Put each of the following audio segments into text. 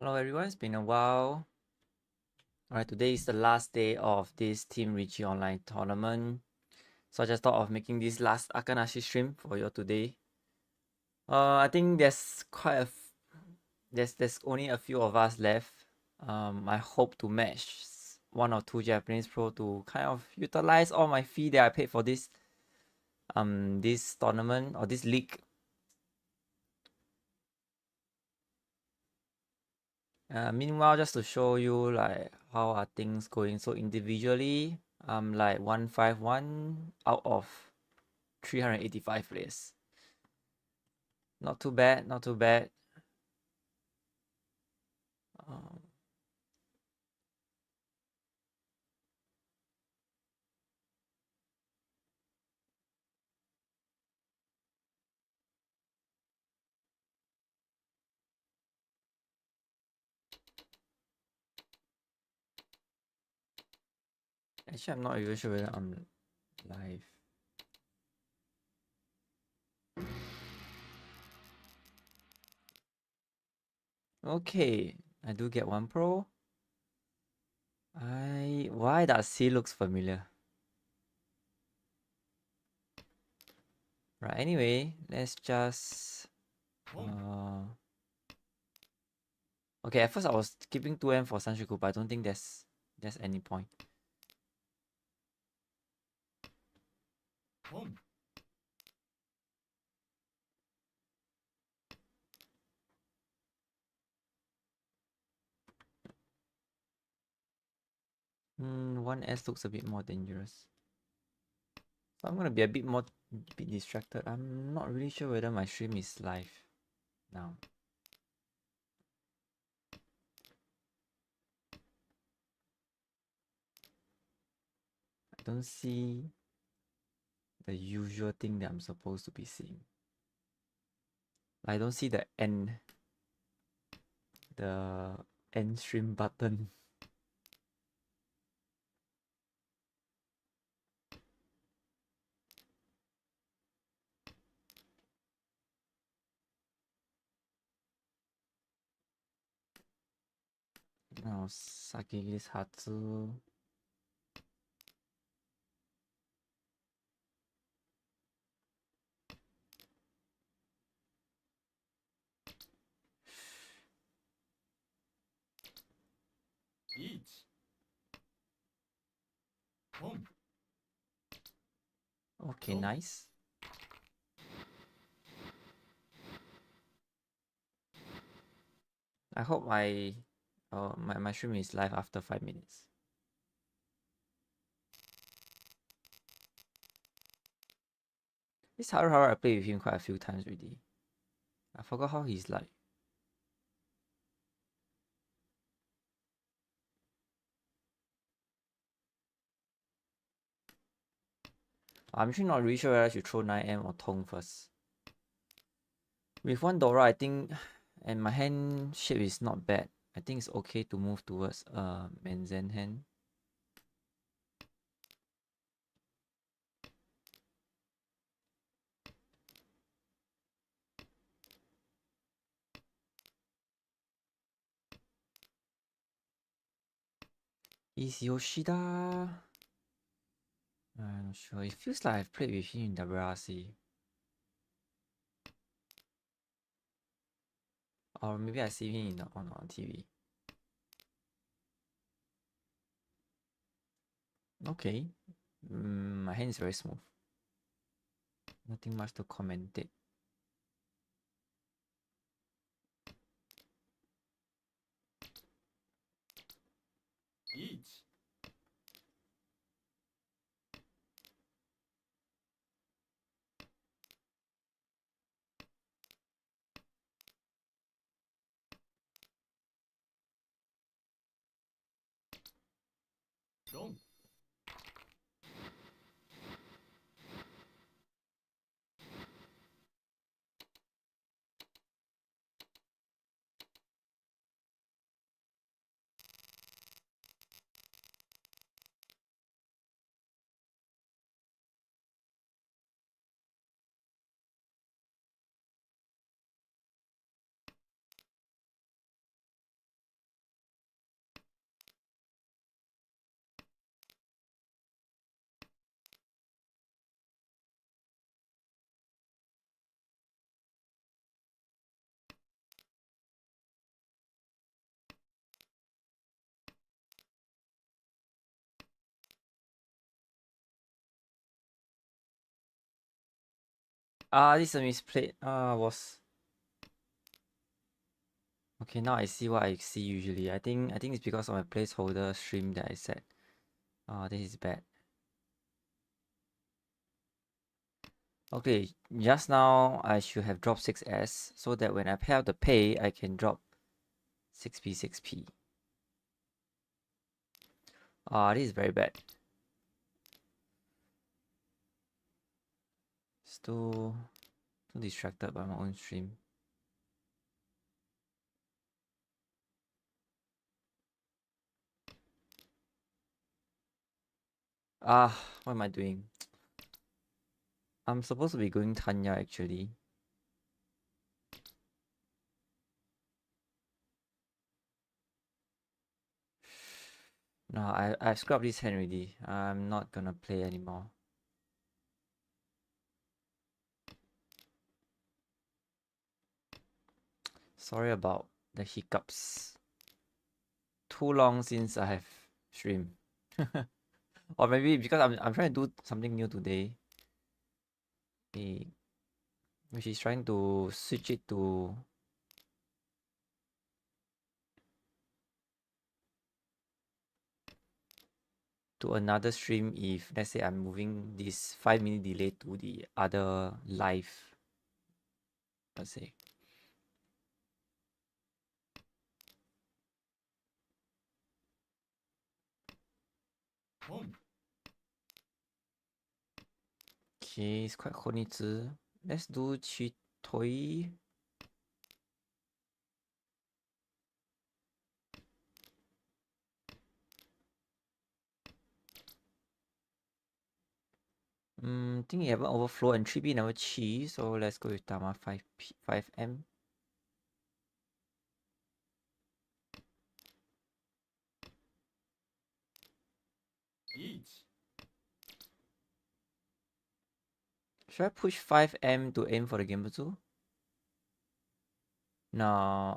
Hello everyone, it's been a while. Alright, today is the last day of this Team Riichi online tournament. So I just thought of making this last Aka-nashi stream for you today. I think there's only a few of us left. I hope to match one or two Japanese pro to kind of utilize all my fee that I paid for this tournament or this league. Meanwhile, just to show you like how are things going. So individually, I'm like 151 out of 385 players. Not too bad, not too bad. Um, Actually, I'm not even sure whether I'm live. Okay, I do get one pro. Why does he looks familiar? Right, anyway, let's just okay, at first I was keeping 2M for Sanshiku, but I don't think there's any point. Feng. 1S looks a bit more dangerous. So I'm gonna be a bit distracted. I'm not really sure whether my stream is live now. I don't see the usual thing that I'm supposed to be seeing. I don't see the end stream button. Now Saki's Hatsu. Riichi. Feng. Okay, nice. I hope my stream is live after 5 minutes. This Haru I played with him quite a few times already. I forgot how he's like. I'm actually not really sure whether I should throw 9M or Tong first. With one Dora, I think, and my hand shape is not bad. I think it's okay to move towards Menzen hand. Is Yoshida? I'm not sure. It feels like I've played with him in WRC. Or maybe I see him on TV. Okay. My hand is very smooth. Nothing much to commentate. Riichi. Feng. This is a misplayed. Was okay. Now I see what I see usually. I think it's because of my placeholder stream that I set. This is bad. Okay, just now I should have dropped 6S so that when I pay out the pay, I can drop 6p 6p. This is very bad. It's too distracted by my own stream. What am I doing? I'm supposed to be going Tanya actually. No, I've scrubbed this hand already. I'm not gonna play anymore. Sorry about the hiccups. Too long since I have streamed. Or maybe because I'm trying to do something new today. Which is trying to switch it to another stream if let's say I'm moving this 5-minute delay to the other live, let's say. Feng. Okay, it's quite konitsu. Let's do Chitoi. Think you haven't overflow and 3B never chi, so let's go with Tama 5M. Riichi. Should I push 5M to aim for the Genbutsu? No,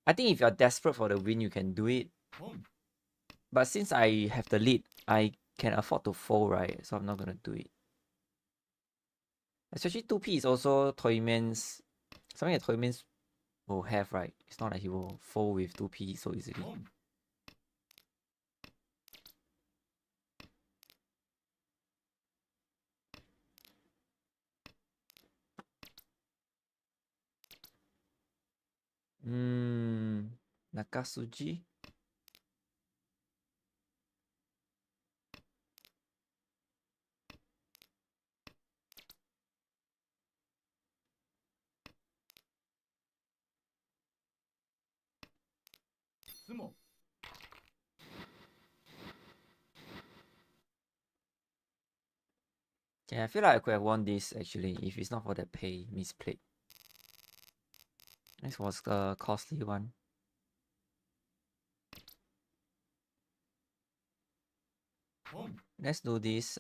I think if you're desperate for the win, you can do it. Feng. But since I have the lead, I can afford to fold, right? So I'm not gonna do it. Especially 2P is also Toyman's something that Toyman's will have, right? It's not like he will fold with 2P so easily. Feng. Nakasuji? Sumo. Yeah, I feel like I could have won this actually if it's not for that pay misplayed. This was a costly one. Feng. Let's do this.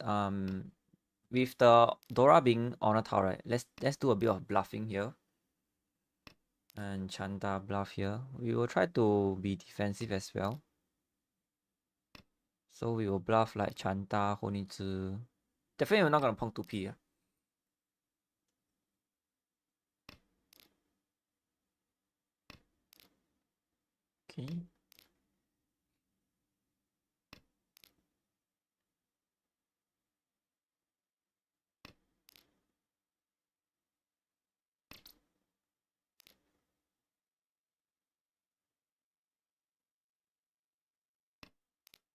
With the Dora being on a tower, right? Let's do a bit of bluffing here. And Chanda bluff here. We will try to be defensive as well. So we will bluff like Chanta, Honitsu. Definitely we're not gonna pong 2P. Okay.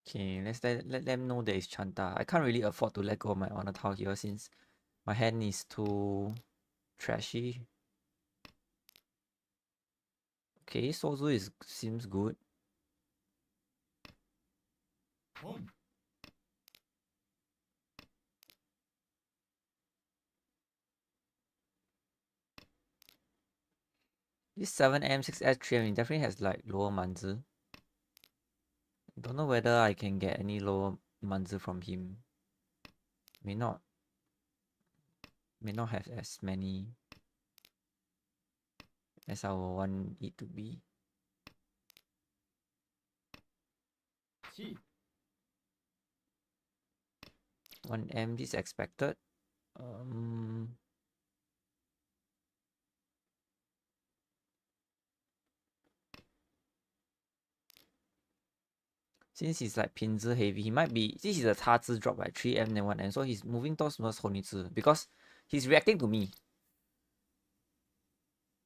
Okay, let them know that it's Chanta. I can't really afford to let go of my honor tile here since my hand is too trashy. Okay, Sozu seems good. Feng. This 7M 6S 3M definitely has like lower manzi. Don't know whether I can get any lower manzi from him. May not have as many as I would want it to be. Chi. 1M this is expected. Um, since he's like pinzi heavy, he might be. This is a 叉字 drop like 3M then 1M, so he's moving towards 红女字 because he's reacting to me.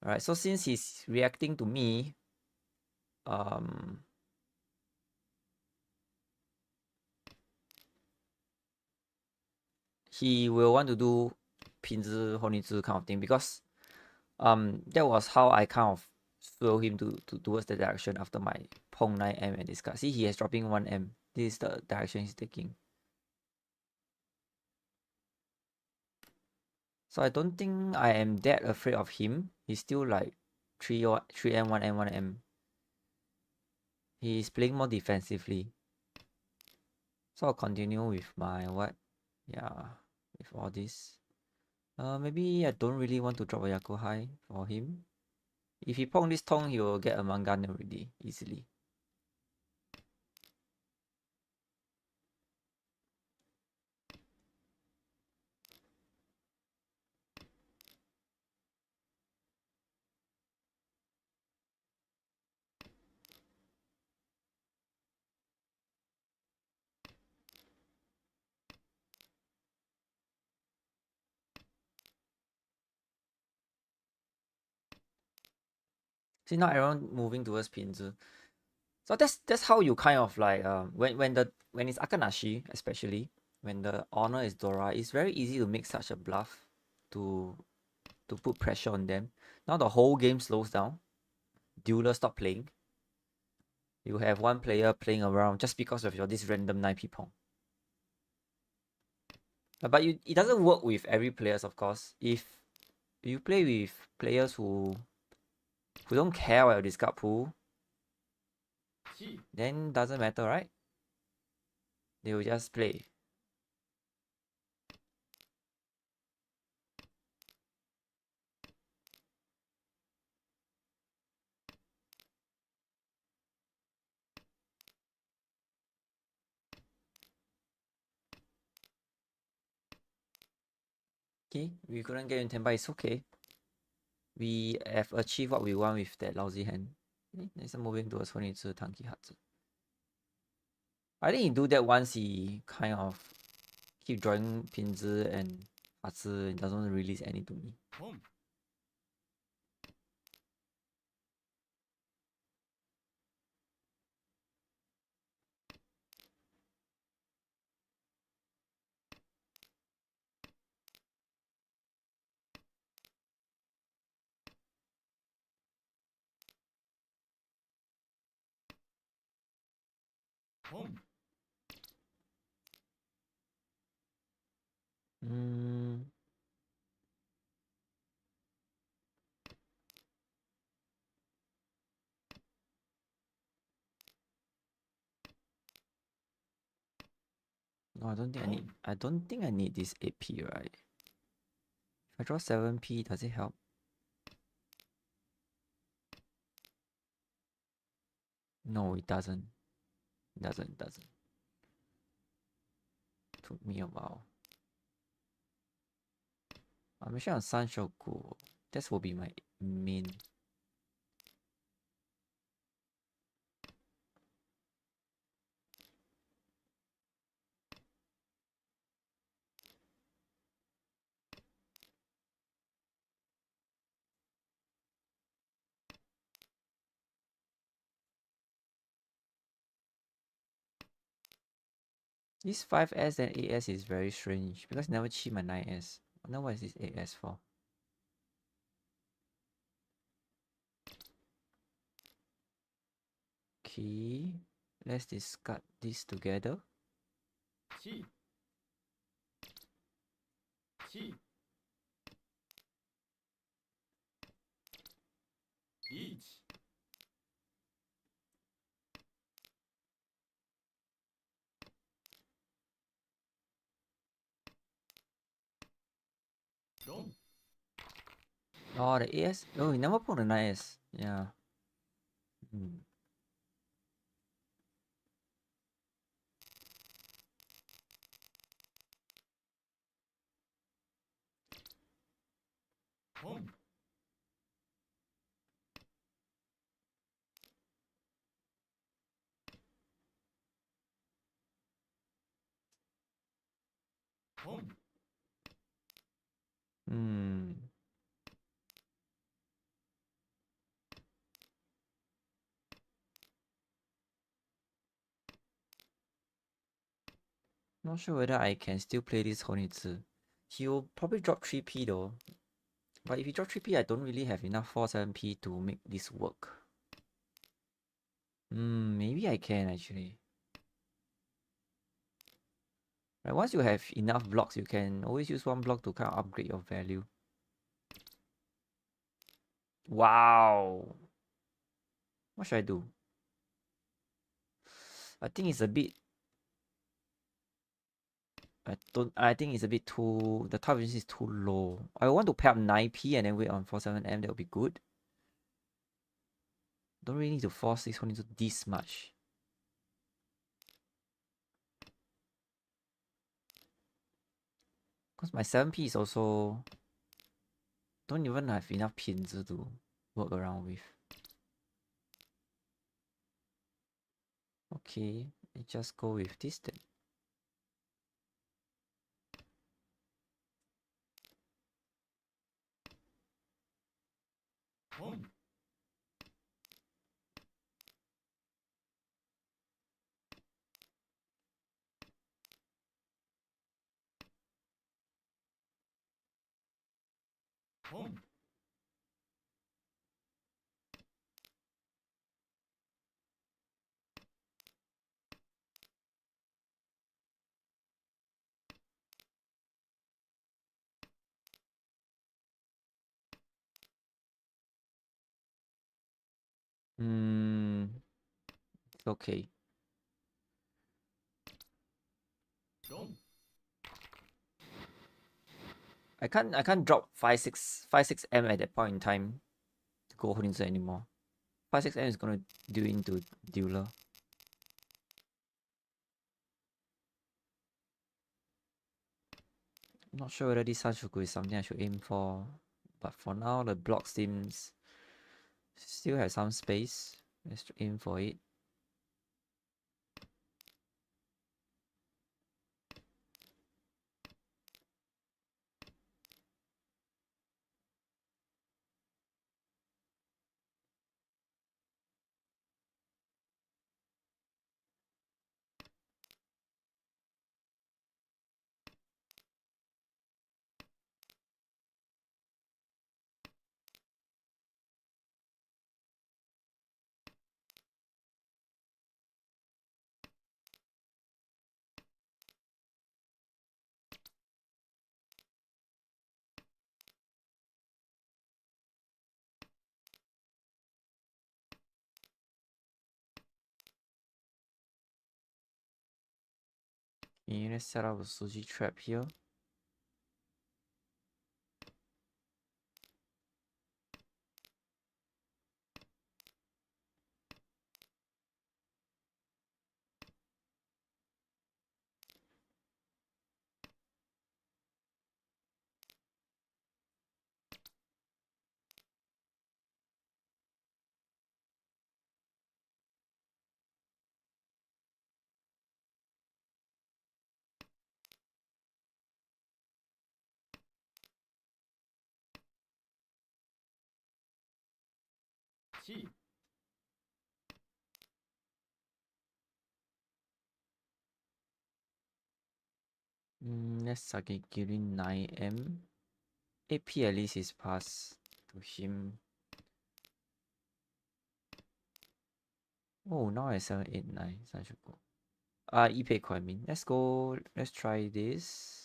Alright, so since he's reacting to me, he will want to do pinzi 红女字 kind of thing because that was how I kind of swirl him to towards the direction after my Pong 9M and this card. See, he is dropping 1M. This is the direction he's taking. So I don't think I am that afraid of him. He's still like 3M, 1M, 1M. He's playing more defensively. So I'll continue with my what? Yeah, with all this. Maybe I don't really want to drop a Yaku high for him. If he Pong this Tong, he will get a Mangan already, easily. See, now everyone moving towards Pinzu. So that's how you kind of like when it's Aka-nashi, especially when the honor is Dora, it's very easy to make such a bluff to put pressure on them. Now the whole game slows down. Dealer stop playing. You have one player playing around just because of your this random 9p Pong. But it doesn't work with every players, of course. If you play with players who don't care about your discard pool, then doesn't matter, right? They will just play. Okay, we couldn't get in 10, but it's okay. We have achieved what we want with that lousy hand. Okay, next moving towards 22 Tanki Hatsu. I think he do that once he kind of keep drawing Pinzi and Hatsu and doesn't release any to me. Mm. No, I don't think I need this 8p, right? If I draw 7p, does it help? No, it doesn't. It doesn't. Took me a while. I'm sure on Sanshoku. This will be my main. This 5S and 8S is very strange because I never cheat my 9S. I wonder what is this 8S for. Okay, let's discard this together. Oh, the AS. Oh, he never put the 9S. Yeah. Feng. Feng. Not sure whether I can still play this Honitsu. He'll probably drop 3p though. But if he drop 3p, I don't really have enough 4-7p to make this work. Maybe I can actually. Right, once you have enough blocks, you can always use one block to kind of upgrade your value. Wow. What should I do? I think it's a bit... I think it's a bit too... The top efficiency is too low. I want to pay up 9p and then wait on 47M. That would be good. Don't really need to force this one into this much. Because my 7p is also... Don't even have enough pins to work around with. Okay, let's just go with this then. Feng. Feng. It's okay. Dong. I can't drop 5-6M at that point in time to go Holinzo anymore. 5-6M is gonna do into dealer. Not sure whether this Sanshoku is something I should aim for, but for now the block seems still have some space. Let's aim for it. Okay, let's set up a Suji trap here. Qi. Let's target Kirin 9M. 8p at least is passed to him. Oh, now I 789. Sanshoku. Ipeiko, I mean. Let's go. Let's try this.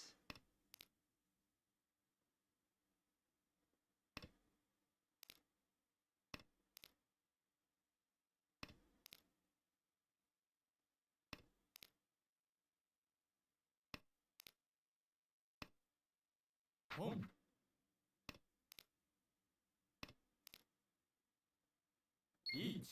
Feng. Riichi.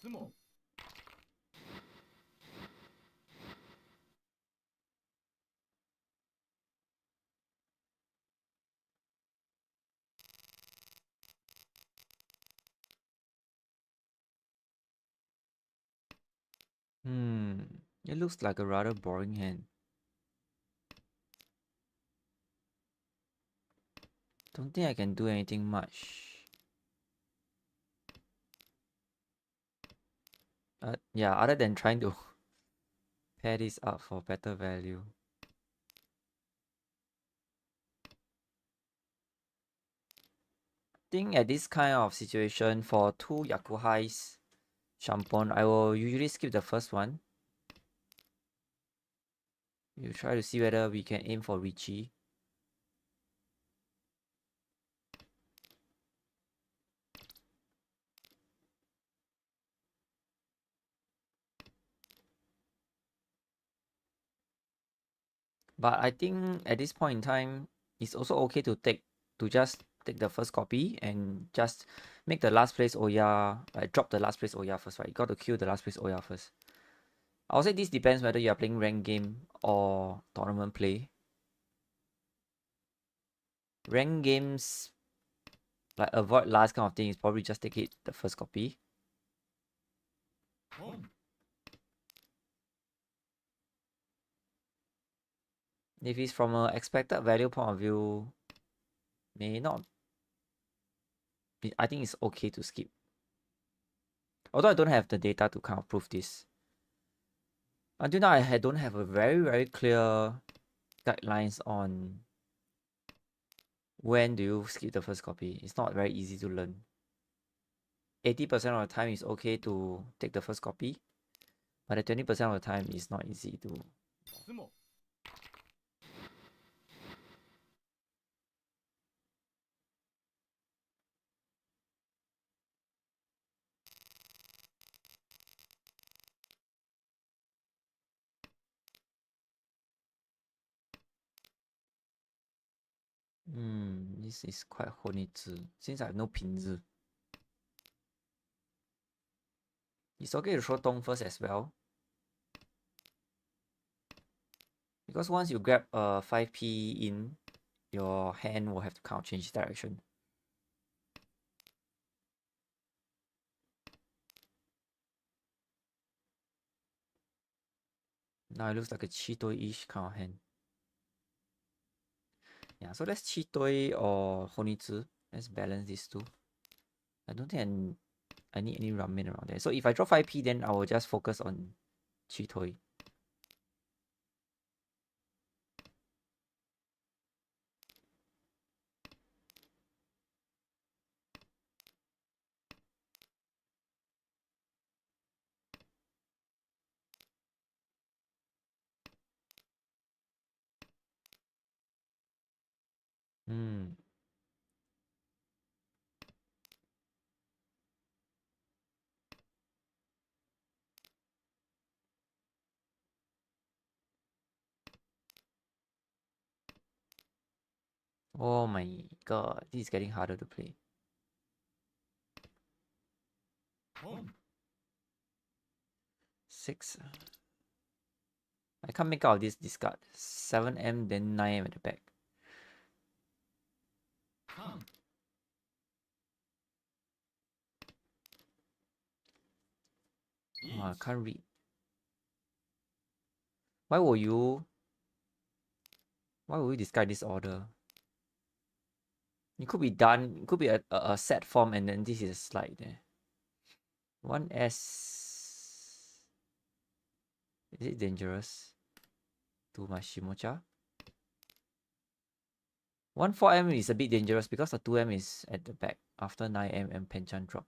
Sumo. It looks like a rather boring hand. Don't think I can do anything much. Yeah, other than trying to pair this up for better value. I think at this kind of situation for two Yakuhais Shampon, I will usually skip the first one. You try to see whether we can aim for Riichi. But I think at this point in time, it's also okay to just take the first copy and just make the last place Oya, drop the last place Oya first, right? You got to kill the last place Oya first. I'll say this depends whether you are playing ranked game or tournament play. Ranked games, like avoid last kind of thing, is probably just take it the first copy. Feng. If it's from an expected value point of view, may not. I think it's okay to skip. Although I don't have the data to kind of prove this. Until now, I don't have a very clear guidelines on when do you skip the first copy. It's not very easy to learn. 80% of the time is okay to take the first copy, but the 20% of the time it's not easy to. Sumo. This is quite honitsu since I have no pinzi. It's okay to throw Dong first as well. Because once you grab a 5p in, your hand will have to kind of change direction. Now it looks like a Chitoi-ish kind of hand. Yeah, so let's Chitoi or Honitsu. Let's balance these two. I don't think I need any ramen around there. So if I draw 5p, then I will just focus on Chitoi. Oh my god, this is getting harder to play. Feng. 6. I can't make out this discard. 7M, then 9M at the back. Feng. Oh, I can't read. Why will you discard this order? It could be done. It could be a set form and then this is a slide there. 1S. Is it dangerous? 2 Mashimocha. 1-4M is a bit dangerous because the 2M is at the back after 9M and Penchan drop.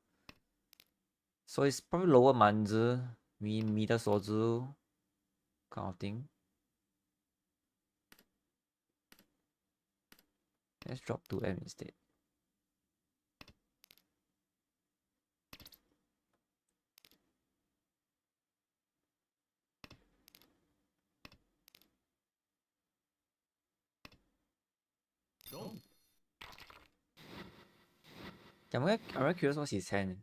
So it's probably lower manzi, middle sozu kind of thing. Let's drop 2M instead. Dong. I'm very curious what's his hand.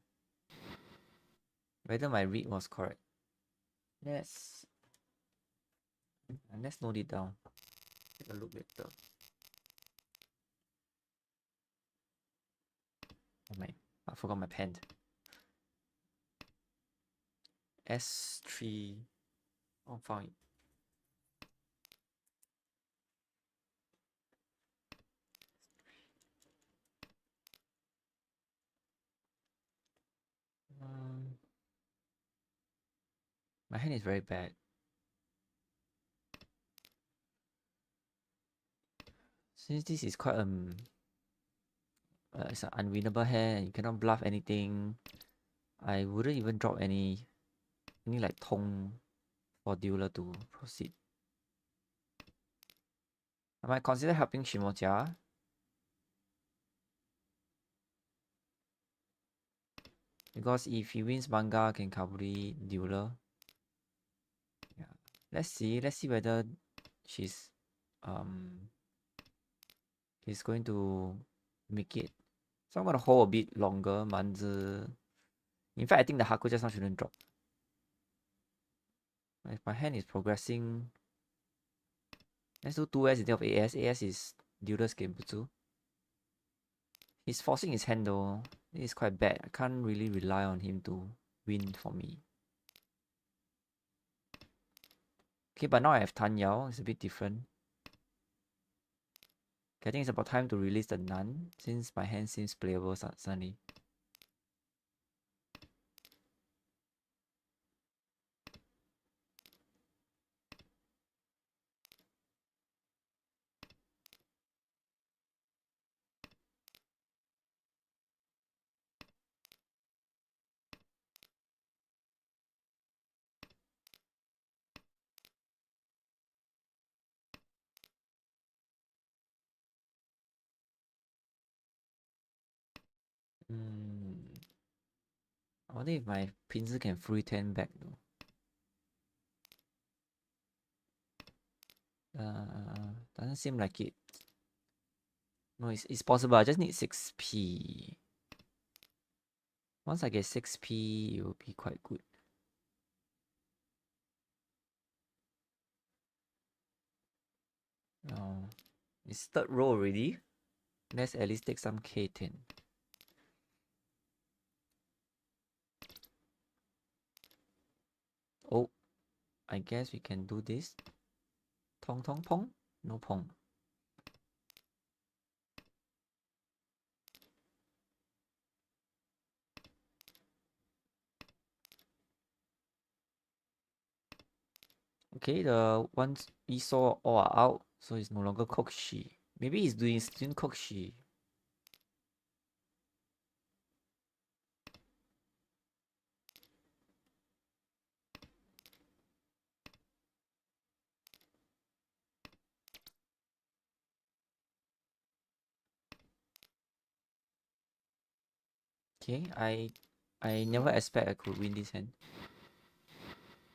whether my read was correct. Let's note it down. Take a look later. I forgot my pen. S3. Oh, found it. My hand is very bad. Since this is quite it's an unwinnable hand, you cannot bluff anything. I wouldn't even drop any like Tong for dealer to proceed. I might consider helping Shimojia. Because if he wins manga, can Kaburi dealer. Yeah. Let's see whether she's he's going to make it. So I'm gonna hold a bit longer, Manzi. In fact, I think the Haku just now shouldn't drop. If my hand is progressing, let's do 2S instead of AS. AS is dealer's game too. He's forcing his hand though. It is quite bad. I can't really rely on him to win for me. Okay, but now I have Tan Yao. It's a bit different. Okay, I think it's about time to release the Nun since my hand seems playable suddenly. I wonder if my pincer can free 10 back though. Doesn't seem like it. No, it's possible. I just need 6p. Once I get 6p, it will be quite good. It's third row already. Let's at least take some K10. Oh, I guess we can do this. Tong tong pong? No pong. Okay, the ones we saw all are out, so it's no longer Kokshi. Maybe he's doing Kokshi. Okay, I never expect I could win this hand.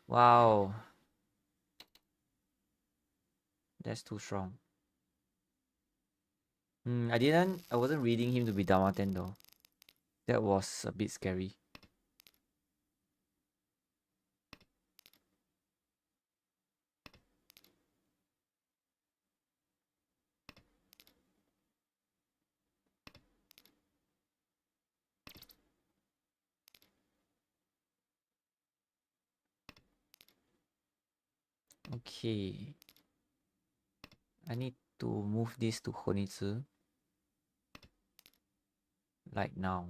Wow. That's too strong. I wasn't reading him to be Damaten though. That was a bit scary. Okay. I need to move this to Honitsu. Like now.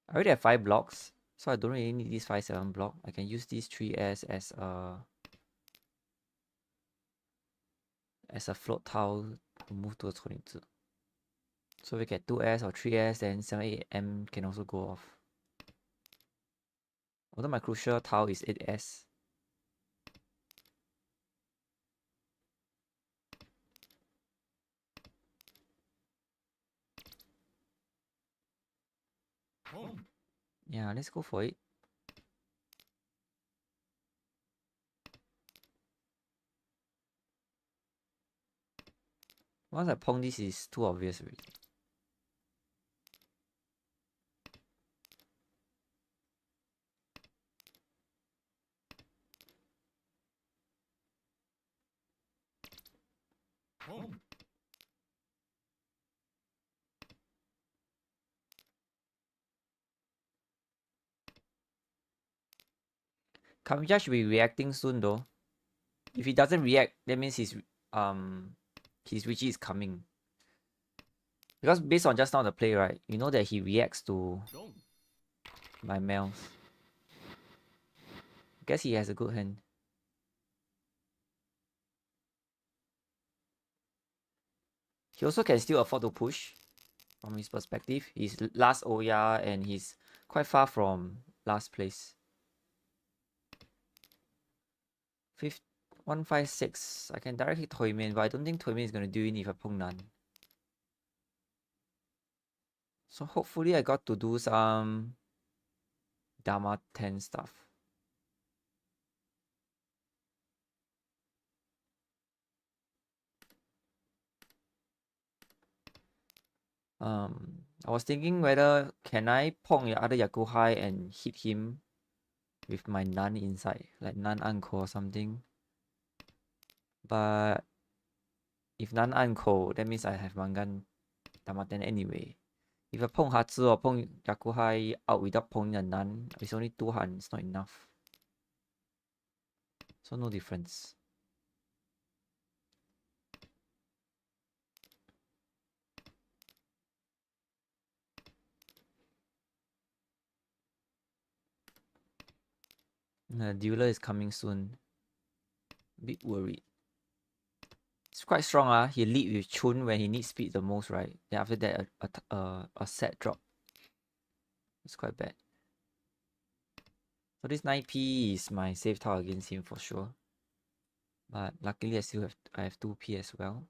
I already have 5 blocks, so I don't really need this 5-7 block. I can use this 3S as a float tile to move towards Honitsu. So we get 2S or 3S, then 7-8M can also go off. Although my crucial tile is 8S. Feng. Yeah, let's go for it. Once I pong this is too obvious already. Feng. Kamiya should be reacting soon though. If he doesn't react, that means his Riichi is coming. Because based on just now the play, right, you know that he reacts to Dong. my Mjs. Guess he has a good hand. He also can still afford to push. From his perspective, he's last Oya and he's quite far from last place. 156. I can directly Toyman, but I don't think Toyman is gonna do it if I Pong none. So hopefully I got to do some Dama 10 stuff. I was thinking whether can I Pong the other Yakuhai and hit him with my Nun inside, like Nun Uncle or something. But if Nun Uncle, that means I have Mangan Dama 10 anyway. If I Pong Hatsu or Pong Yakuhai out without Pong the Nun, it's only 2 hands, it's not enough. So no difference. The dealer is coming soon. Bit worried. It's quite strong. He lead with Chun when he needs speed the most, right? Then after that, a set drop. It's quite bad. So this 9p is my safe tile against him for sure. But luckily I have 2p as well.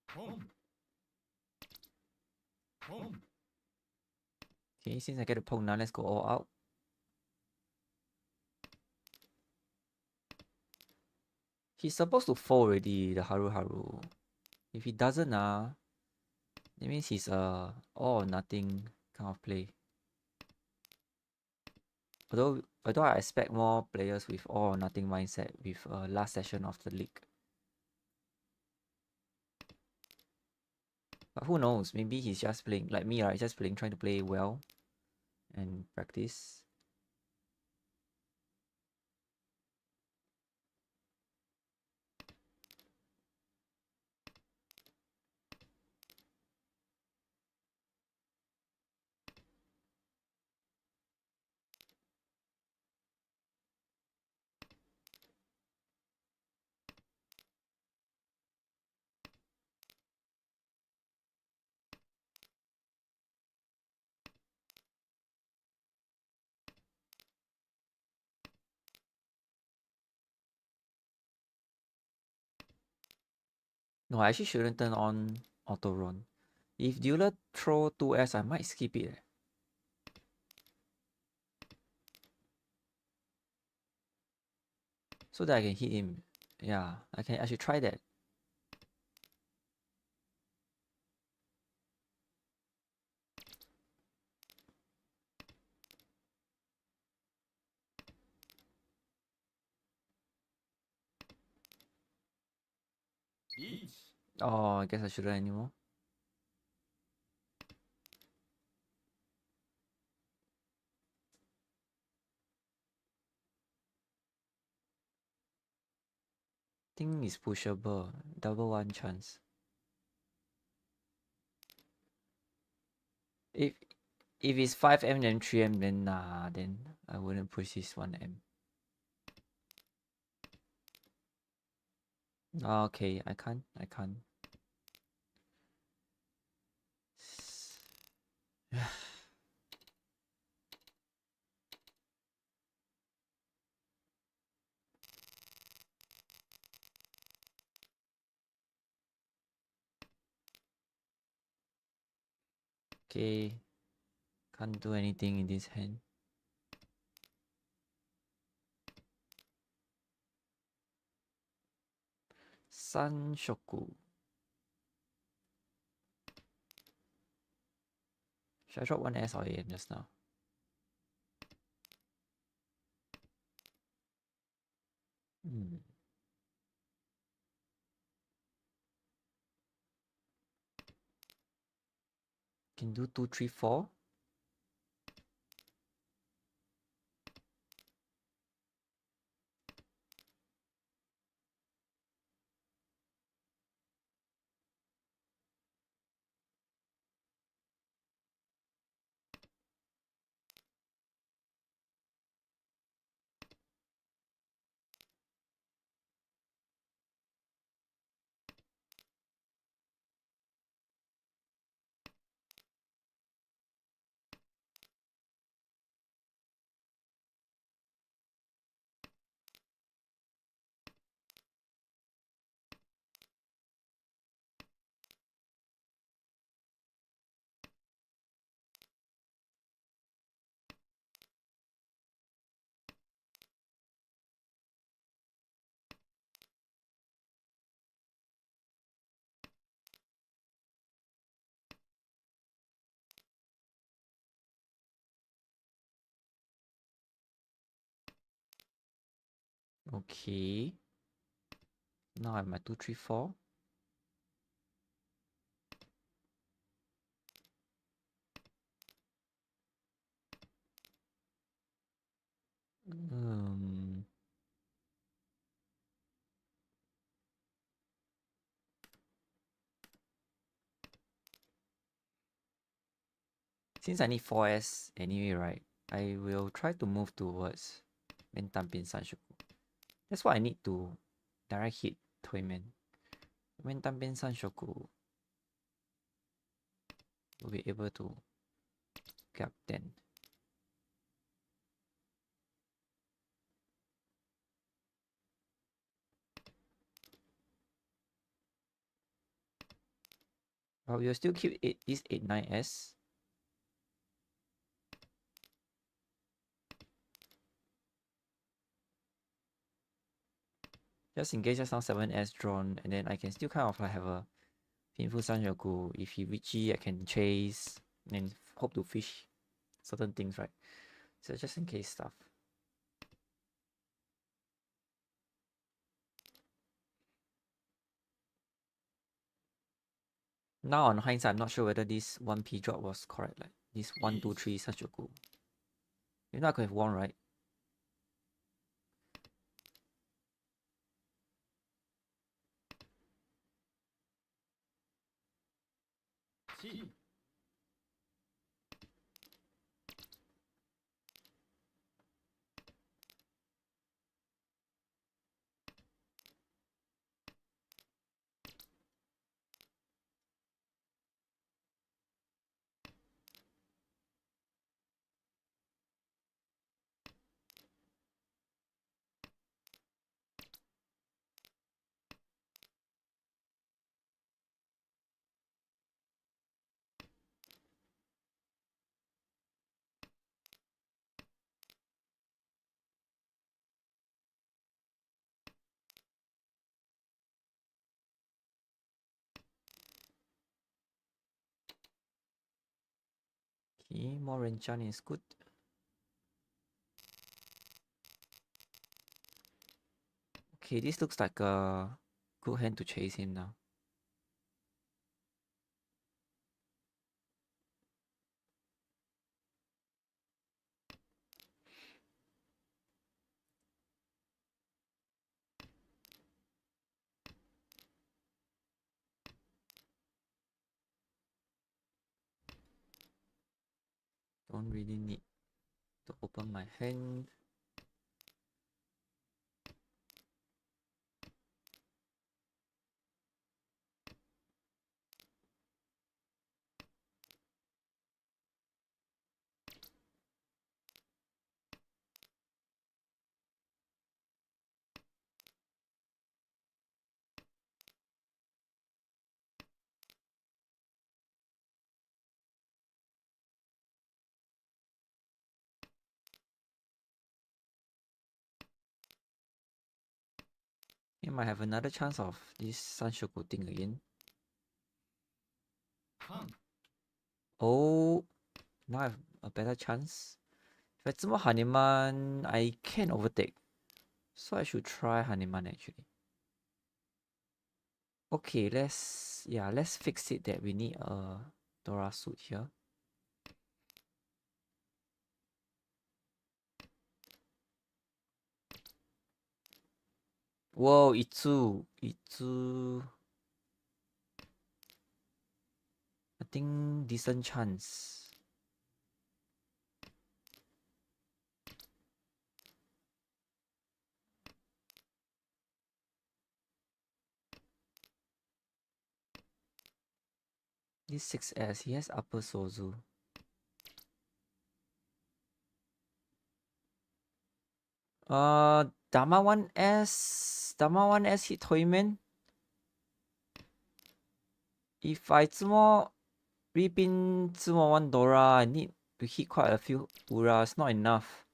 Feng. Feng. Okay, since I get a poke now, let's go all out. He's supposed to fold already, the Haru Haru. If he doesn't, that means he's all or nothing kind of play. Although I expect more players with all or nothing mindset with last session of the league. But who knows? Maybe he's just playing like me, right? Just playing, trying to play well and practice. No, I actually shouldn't turn on auto run. If dealer throw 2S, I might skip it. So that I can hit him. Yeah, I should try that. Riichi. Oh, I guess I shouldn't anymore. Think it's pushable. Double one chance. If it's 5M then 3M, then nah, then I wouldn't push this 1M. Okay, I can't. Okay. Can't do anything in this hand. Sanshoku. Should I drop one S or A just now? Can do 2, 3, 4. Okay. Now I'm at 2, 3, 4. Since I need 4S anyway, right? I will try to move towards Mentanpin Sanshoku. That's what I need to direct hit Toyman. Mentanpin Sanshoku will be able to gap 10. But we'll still keep this 8, 9S. Just in case just now 7S drawn, and then I can still kind of like have a Painful Sanjoku. If he Riichi, I can chase and hope to fish certain things, right? So just in case stuff. Now on hindsight, I'm not sure whether this 1P drop was correct. Like this 1, 2, 3 Sanjoku. If not, I could have won, right? Okay, more Renchan is good. Okay, this looks like a good hand to chase him now. Don't really need to open my hand. He might have another chance of this Sanshoku thing again. Feng. Oh, now I have a better chance. If it's more Hanuman, I can overtake. So I should try Hanuman actually. Okay, let's fix it that we need a Dora suit here. Whoa, Itsu. I think decent chance. This 6S, he has upper Sozu. Dama 1S hit Toyman. If I 这么 Ripin 这么 one Dora, I need to hit quite a few Uras, not enough.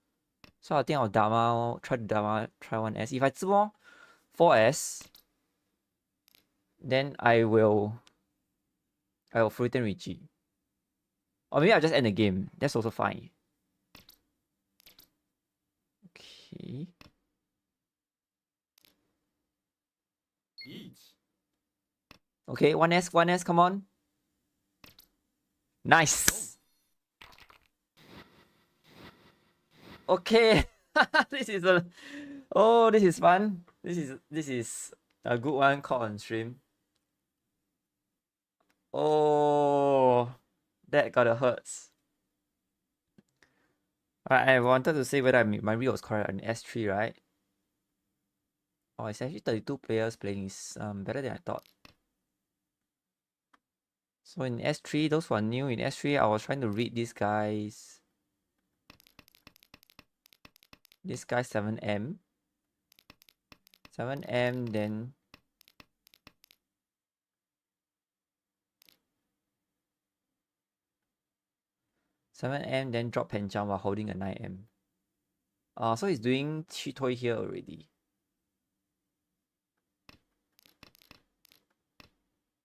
So I think I'll try 1S. If I 这么 4S, then I will Fruiten Riichi. Or maybe I'll just end the game. That's also fine. Okay. Okay, 1S, come on. Nice. Okay. This is fun. This is a good one caught on stream. Oh, that gotta hurts. I wanted to say whether my read was correct on S3, right? Oh, it's actually 32 players playing. Is better than I thought. So in S3, those who are new in S3, I was trying to read these guys. This guy 7M. 7M, then 7M, then drop Penchang while holding a 9M. So he's doing Chitoi here already.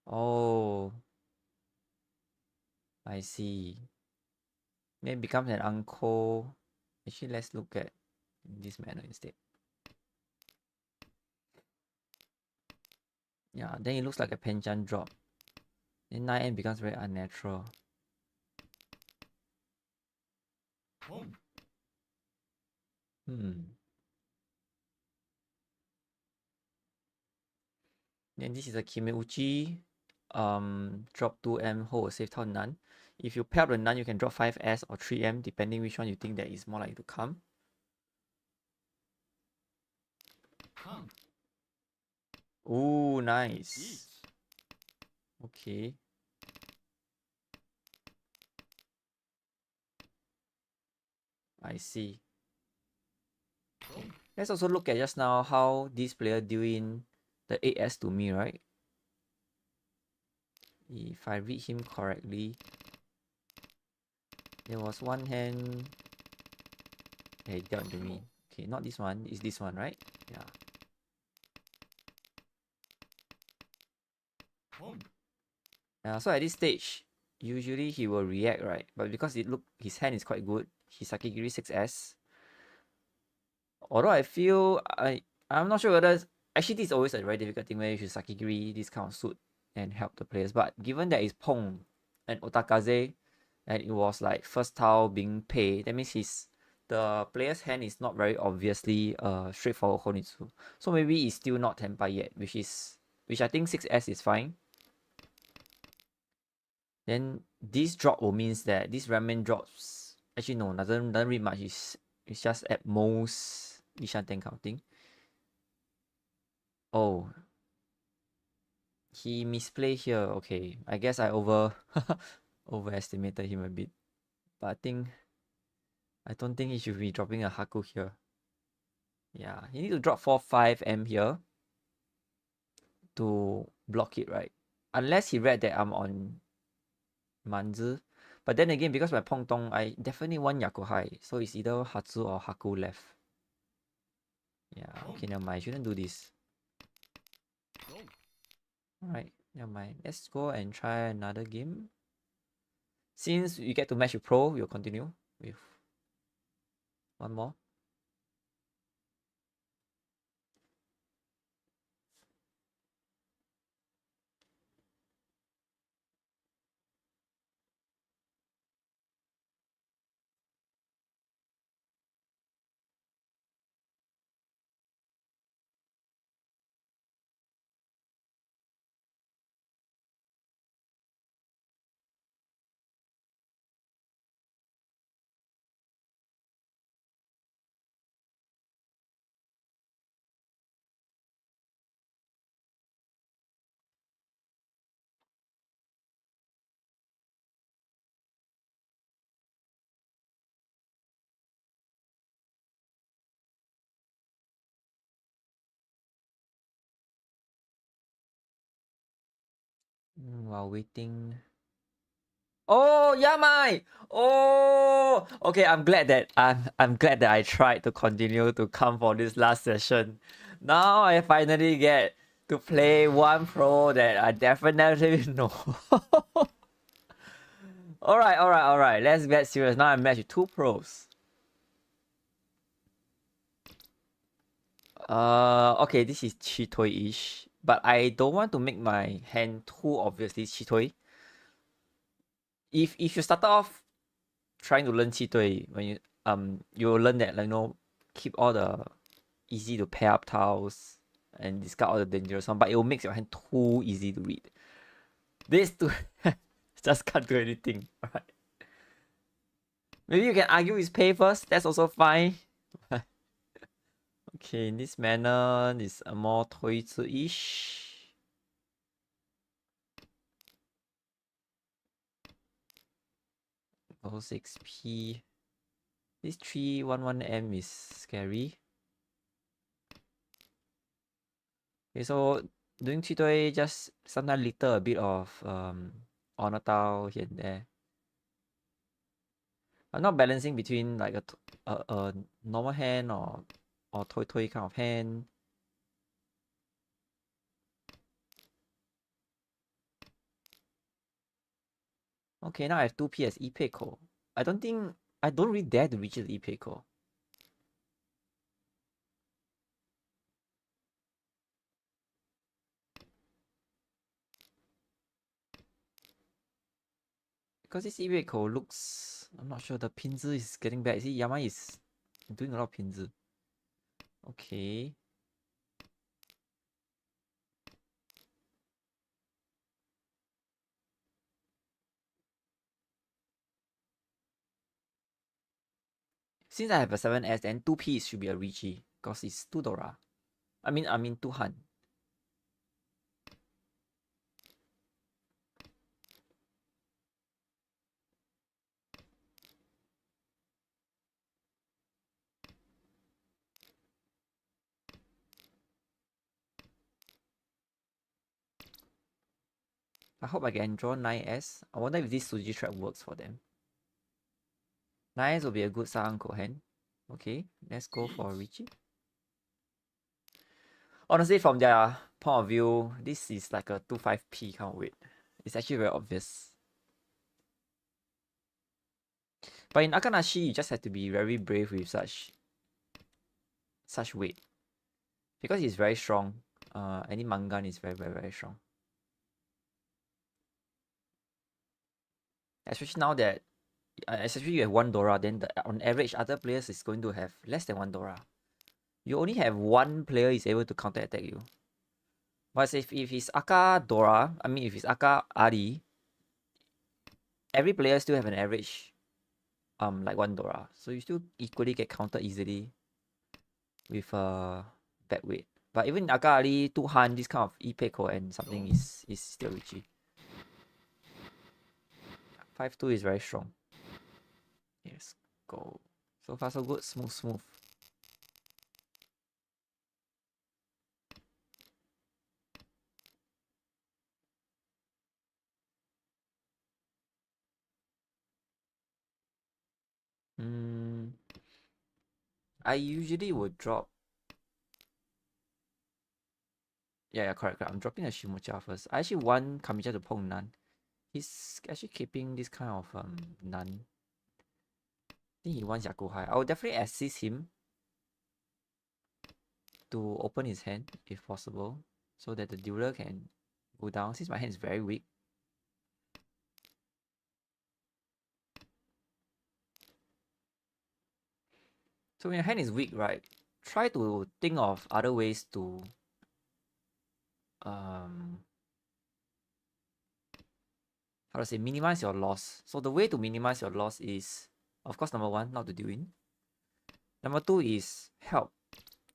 Oh, I see. Then it becomes an uncle. Actually, let's look at this manner instead. Yeah, then it looks like a Penchang drop. Then 9M becomes very unnatural. Then this is a Kimeuchi. Drop 2M, hold a safe tau none. If you pair up the none, you can drop 5S or 3M, depending which one you think that is more likely to come. Ooh, nice. Okay. I see. Let's also look at just now how this player doing the 8S to me, right? If I read him correctly, there was one hand. Hey, dealt to me. Okay, not this one. It's this one, right? Yeah. So at this stage, usually he will react, right? But because his hand is quite good, he Sakigiri 6S. Although I feel I'm not sure whether actually this is always a very difficult thing where you should Sakigiri this kind of suit and help the players. But given that it's Fuhng and Otakaze, and it was like first tile being paid, that means the player's hand is not very obviously straightforward Honitsu. So maybe it's still not Tenpai yet, which I think 6S is fine. Then this drop will means that this ramen drops actually no doesn't read much. It's just at most Ishan 10 counting. Oh, he misplay here. Okay, I guess I overestimated him a bit. But I don't think he should be dropping a Haku here. Yeah, he need to drop 4-5M here to block it, right? Unless he read that I'm on Manzi. But then again, because my Pong Tong, I definitely want Yakuhai. So it's either Hatsu or Haku left. Yeah, okay, never mind. I shouldn't do this. Alright, never mind. Let's go and try another game. Since you get to match with pro, we'll continue with one more. While waiting. Oh, Yamai! Oh, okay. I'm glad that I tried to continue to come for this last session. Now I finally get to play one pro that I definitely know. Alright. Let's get serious. Now I match with two pros. Okay, this is Chitoi-ish, but I don't want to make my hand too obviously Chitoi. If you start off trying to learn Chitoi, when you will learn that, like, keep all the easy to pair up tiles and discard all the dangerous one, but it will make your hand too easy to read. This two just can't do anything. Alright. Maybe you can argue his pay first, that's also fine. Okay, in this manner is a more 推之 ish. Oh, 6p. This 311M is scary. Okay, so doing 七堆 just sometimes litter a bit of honor tile here and there. I'm not balancing between like a normal hand or toy kind of hand. Okay, now I have 2p as Ipeko. I don't really dare to reach the Ipeko. Because this Ipeko looks, I'm not sure, the pinzi is getting bad. See, Yama is doing a lot of pinzi. Okay. Since I have a 7S, then 2p should be a Riichi. Because it's 2 Dora. I mean 2 Han. I hope I can draw 9S. I wonder if this Suji trap works for them. 9S will be a good Saanko hand. Okay, let's go for Riichi. Honestly, from their point of view, this is like a 2-5p kind of weight. It's actually very obvious. But in Aka-nashi, you just have to be very brave with such weight. Because he's very strong. Any Mangan is very strong. Especially now that, especially you have 1 Dora, then on average, other players is going to have less than 1 Dora. You only have 1 player is able to counter attack you. But if it's Aka Dora, if it's Aka Ari, every player still have an average like 1 Dora. So you still equally get countered easily with bad weight. But even Aka Ari, 2 Han, this kind of Ipeko and something is still Riichi. 5-2 is very strong. Yes, go. So far so good, smooth. I usually would drop Yeah, correct. I'm dropping a Shimocha first. I actually want Kamicha to Pong Nan. He's actually keeping this kind of Nan. I think he wants Yakuhai. I will definitely assist him to open his hand if possible, so that the dealer can go down. Since my hand is very weak. So when your hand is weak, right? Try to think of other ways to how to say, minimize your loss. So the way to minimize your loss is, of course, number one, not to deal in. Number two is help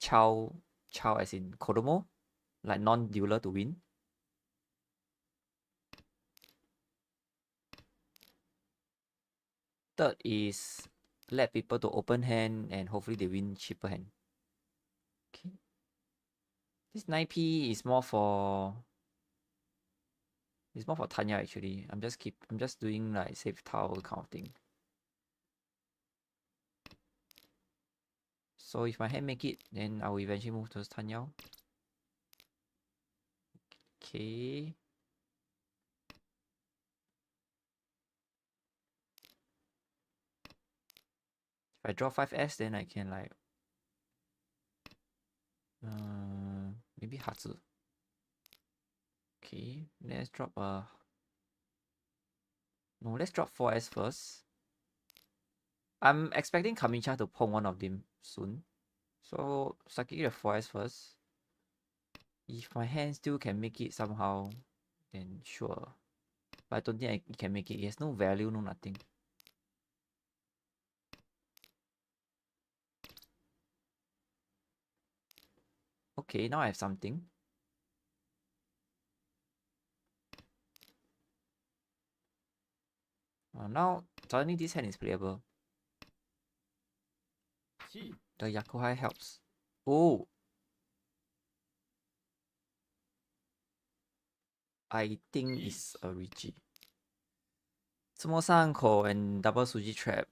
Chow as in Kodomo, like non-dealer to win. Third is let people to open hand and hopefully they win cheaper hand. Okay. This 9p is more for Tanya actually. I'm just doing like save tile kind of thing. So if my hand make it, then I will eventually move towards Tanya. Okay. If I draw 5S, then I can like maybe Hatsu. Okay, let's drop no, let's drop 4S first. I'm expecting Kamicha to Pong one of them soon. So sucking the 4S first. If my hand still can make it somehow, then sure. But I don't think it can make it. It has no value, no nothing. Okay, now I have something. Now suddenly this hand is playable. The Yakuhai helps. Oh, I think it's a Riichi. 这么上口 and double Suji trap.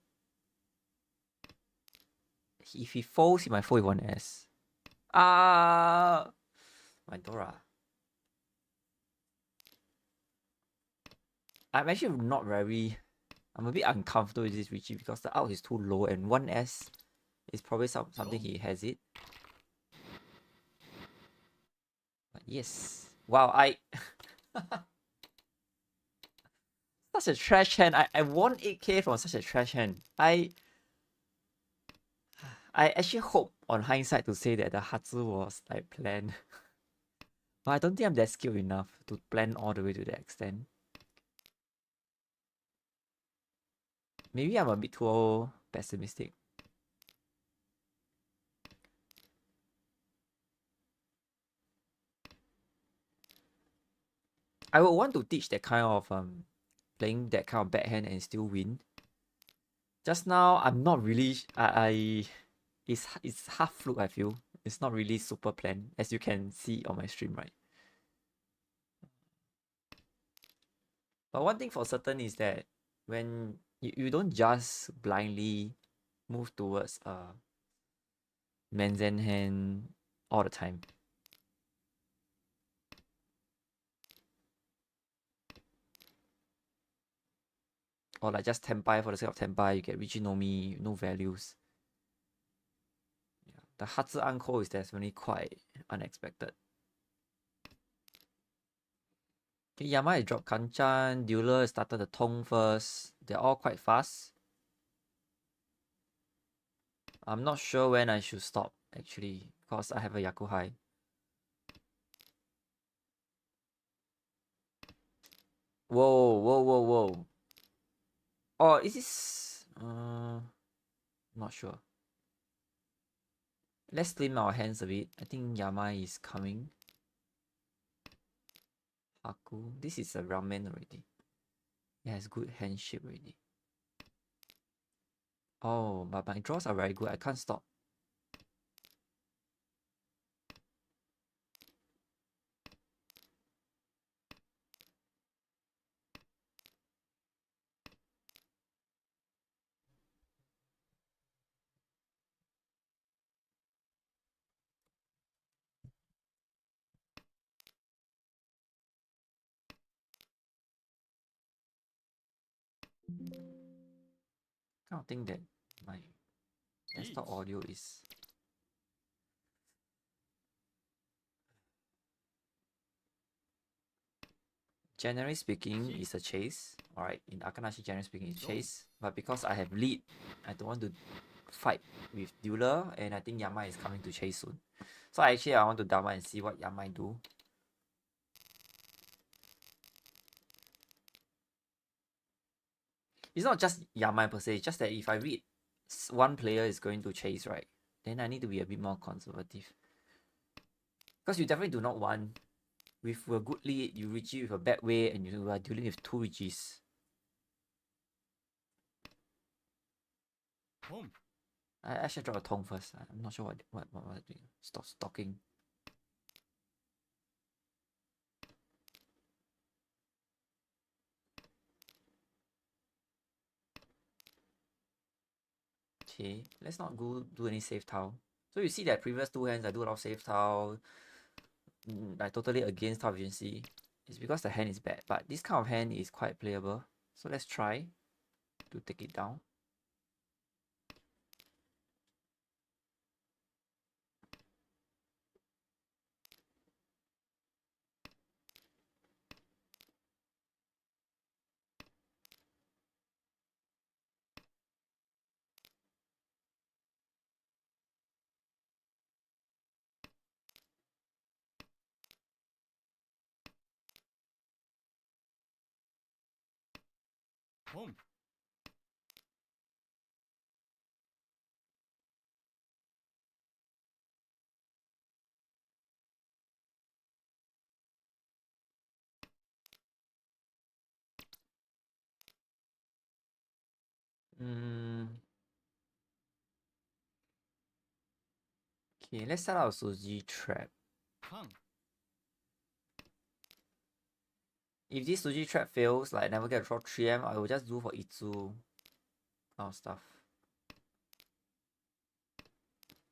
If he folds, he might fold with 1S. Ah, my Dora. I'm actually not very. I'm a bit uncomfortable with this Riichi because the out is too low and 1S is probably something he has it. But yes. Wow, such a trash hand. I won 8k from such a trash hand. I actually hope on hindsight to say that the Hatsu was like planned. But I don't think I'm that skilled enough to plan all the way to that extent. Maybe I'm a bit too pessimistic. I would want to teach that kind of playing that kind of backhand and still win. Just now I'm not really it's half fluke, I feel. It's not really super planned, as you can see on my stream, right? But one thing for certain is that when you don't just blindly move towards Menzen hand all the time. Or like just Tenpai for the sake of Tenpai, you get Richinomi, no values. Yeah. The Hatsu Anko is definitely quite unexpected. Okay, Yama is dropped Kanchan, Dealer started the Tong first. They're all quite fast. I'm not sure when I should stop actually, because I have a Yakuhai. Whoa, whoa, whoa, whoa. Oh, is this not sure. Let's slim our hands a bit. I think Yama is coming. Haku. This is a ramen already. It has good hand shape already. Oh, but my draws are very good. I can't stop. Kind of think that my desktop audio is... Generally speaking, it's a chase. Alright, in Aka-nashi, generally speaking, it's chase. But because I have lead, I don't want to fight with dealer, and I think Yamai is coming to chase soon. So actually, I want to Dama and see what Yamai do. It's not just Yamai per se, it's just that if I read one player is going to chase, right, then I need to be a bit more conservative. Because you definitely do not want, with a good lead, you Riichi with a bad way, and you are dealing with 2 Riichis. I should drop a Tong first. I'm not sure what I'm doing. Stop stalking. Okay, let's not go do any save tile. So you see that previous 2 hands I do a lot of save tile. I totally against tile efficiency. It's because the hand is bad, but this kind of hand is quite playable. So let's try to take it down. Okay, let's set out a Suji trap. If this Suji trap fails, like I never get to draw 3M, I will just do for Itsu kind of stuff.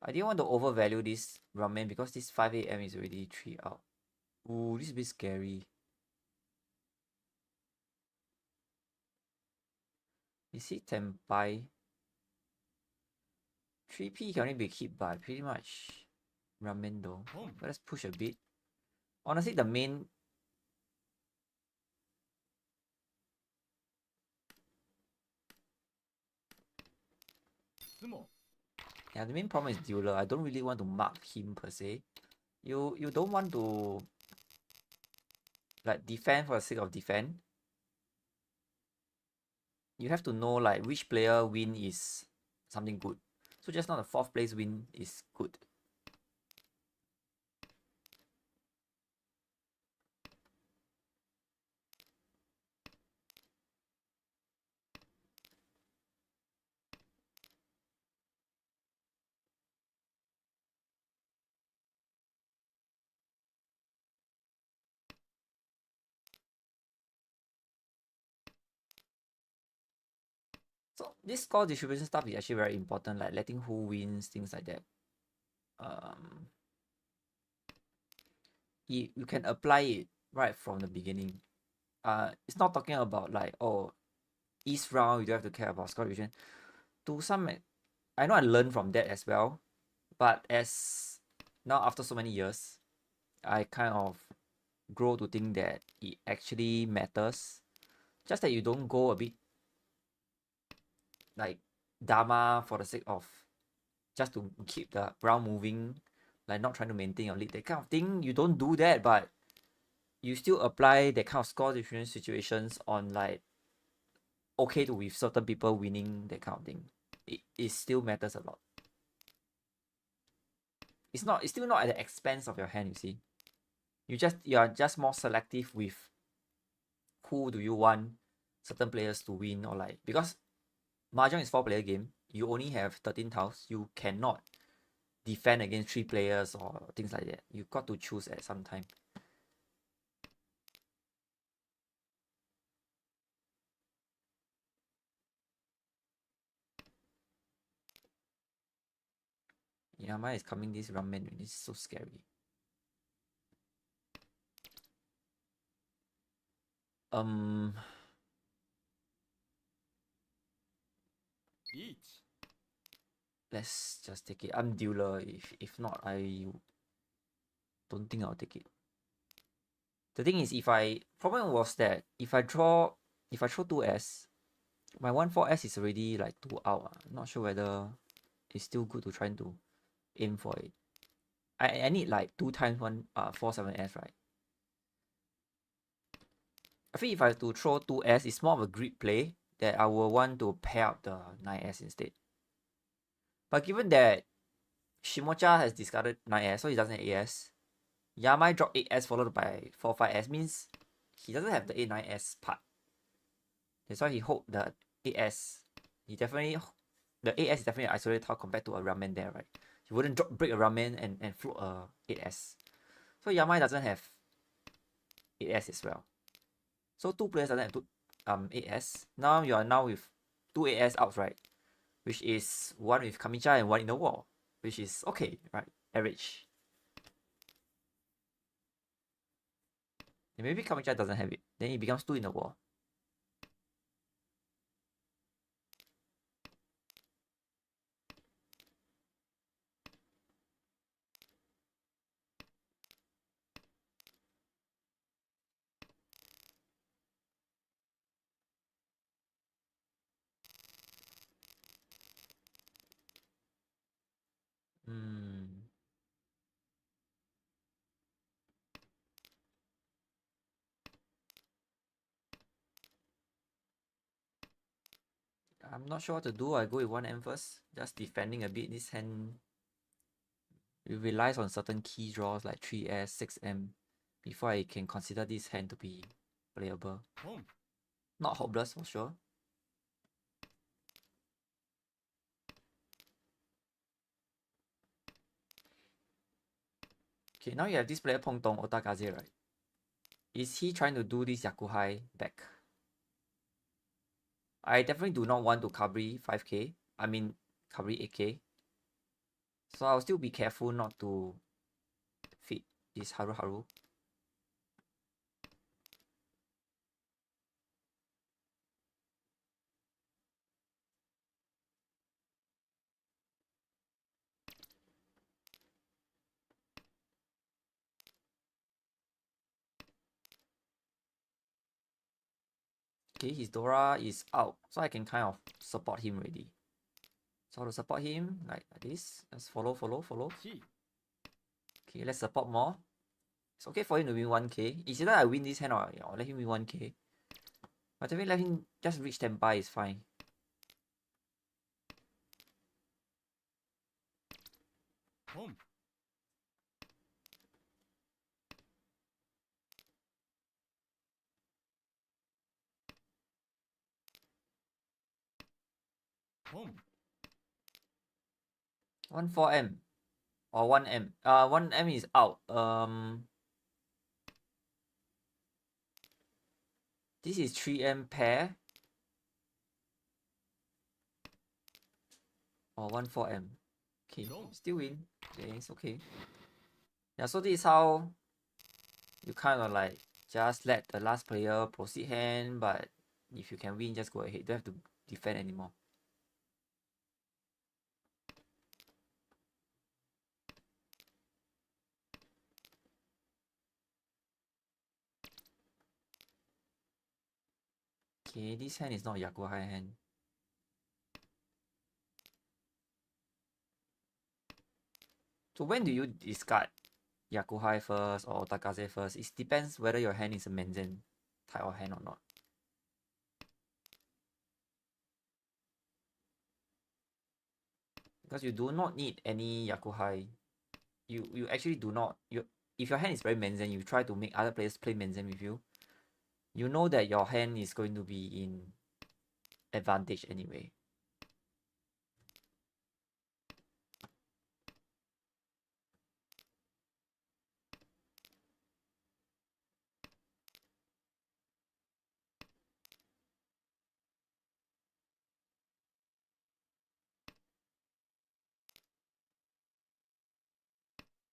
I didn't want to overvalue this ramen because this 5 AM is already 3 out. Ooh, this is a bit scary. Is he Tenpai? 3P can only be hit by pretty much ramen though. But let's push a bit. Honestly, the main... Yeah, the main problem is dealer. I don't really want to mark him per se. You don't want to like defend for the sake of defend. You have to know like which player win is something good. So just now the 4th place win is good. So this score distribution stuff is actually very important, like letting who wins, things like that. You can apply it right from the beginning. It's not talking about like, oh, each round you don't have to care about score distribution. To some, I know I learned from that as well, but as now after so many years, I kind of grow to think that it actually matters. Just that you don't go a bit like Dharma for the sake of just to keep the round moving, like not trying to maintain your lead, that kind of thing. You don't do that, but you still apply that kind of score different situations on like okay to with certain people winning, that kind of thing. It still matters a lot. It's still not at the expense of your hand, you see. You are just more selective with who do you want certain players to win, or like, because Mahjong is 4-player game, you only have 13 tiles, you cannot defend against 3 players or things like that. You got to choose at some time. Yama is coming this ramen. This is so scary. Each. Let's just take it. I'm dealer. If not, I don't think I'll take it. The thing is, problem was that if I throw 2S, my 1-4S is already like 2 out. I'm not sure whether it's still good to try to aim for it. I need like 2 times 4-7S, right? I think if I have to throw 2S, it's more of a grid play that I will want to pair up the 9S instead. But given that Shimocha has discarded 9S, so he doesn't have AS. Yamai dropped 8S followed by 4-5S, means he doesn't have the 8-9S part. That's why he hold the 8S. The 8S is definitely an isolated tile compared to a ramen there, right? He wouldn't break a ramen and float a 8S. So Yamai doesn't have 8S as well. So 2 players doesn't have 8S. Now you are now with 2 8S outs, right? Which is 1 with Kamicha and 1 in the wall. Which is okay, right? Average. And maybe Kamicha doesn't have it. Then it becomes 2 in the wall. I'm not sure what to do. I go with 1M first. Just defending a bit. This hand, it relies on certain key draws like 3S, 6M before I can consider this hand to be playable. Home. Not hopeless for sure. Okay, now you have this player Pongtong Otakaze, right? Is he trying to do this Yakuhai back? I definitely do not want to Kabri 5k. I mean Kabri 8k. So I'll still be careful not to feed this Haru Haru. Okay, his Dora is out, so I can kind of support him already. So to support him, like this, let's follow. Okay, let's support more. It's okay for him to win 1k. It's either I win this hand or let him win 1k. But if we let him just reach Tenpai is fine. Home. Home. 1-4M or 1M. 1M is out. This is 3M pair or 1-4M. Okay, still win. Okay, it's okay. Yeah, so this is how you kind of like just let the last player proceed hand, but if you can win, just go ahead. Don't have to defend anymore. Okay, this hand is not Yakuhai hand. So when do you discard Yakuhai first or Otakaze first? It depends whether your hand is a Menzen type of hand or not. Because you do not need any Yakuhai. You actually do not. If your hand is very Menzen, you try to make other players play Menzen with you. You know that your hand is going to be in advantage anyway.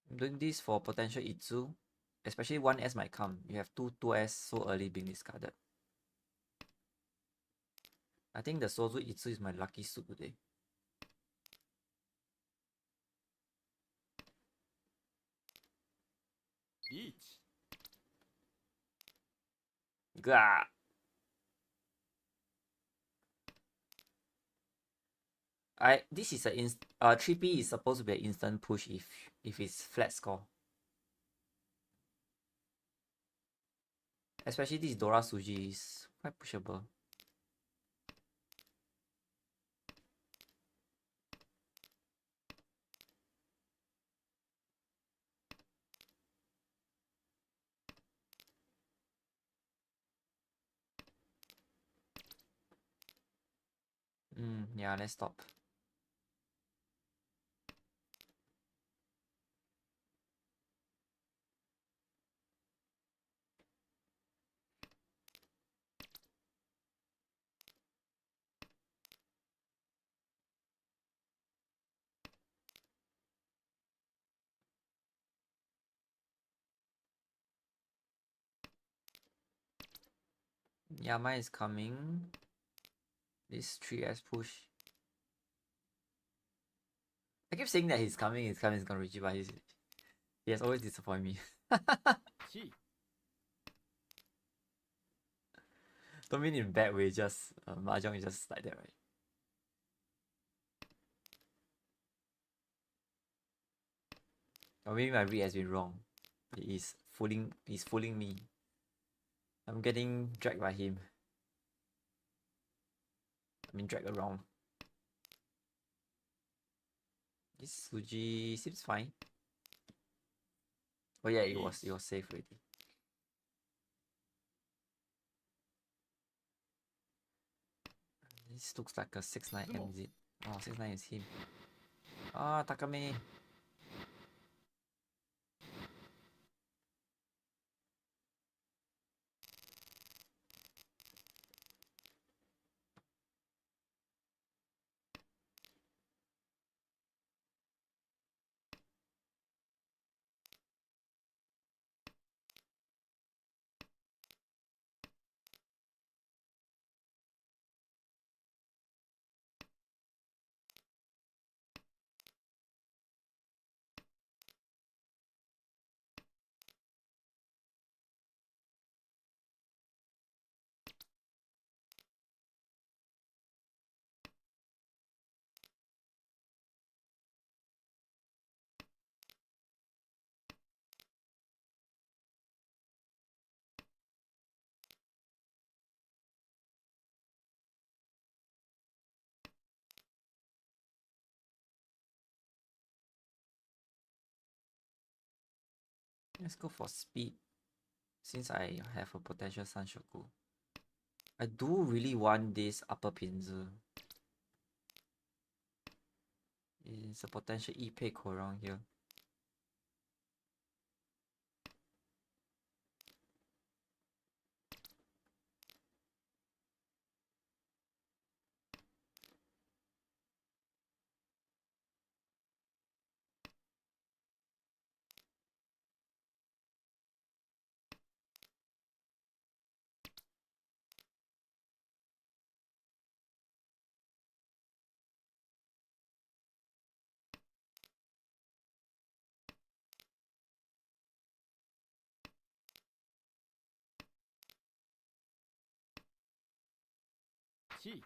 I'm doing this for potential Itsu. Especially 1S might come. You have 2S so early being discarded. I think the sozu itsu is my lucky soup today. Riichi. Gah! This is 3P is supposed to be an instant push if it's flat score. Especially this Dora Suji is quite pushable. Yeah, let's stop. Yeah, mine is coming. This 3S push. I keep saying that he's coming, he's gonna reach it, but he has always disappointed me. Chi. Don't mean in a bad way, just Mahjong is just like that, right? Or maybe my read has been wrong. He's fooling me. I'm getting dragged by him. I mean dragged around. This Suji seems fine. Oh yeah, it was safe already. This looks like a 6-9 MZ. Oh, 6-9 is him. Ah, Takame. Let's go for speed. Since I have a potential Sanshoku. I do really want this upper pinzer. It's a potential E-pick around here. Chi.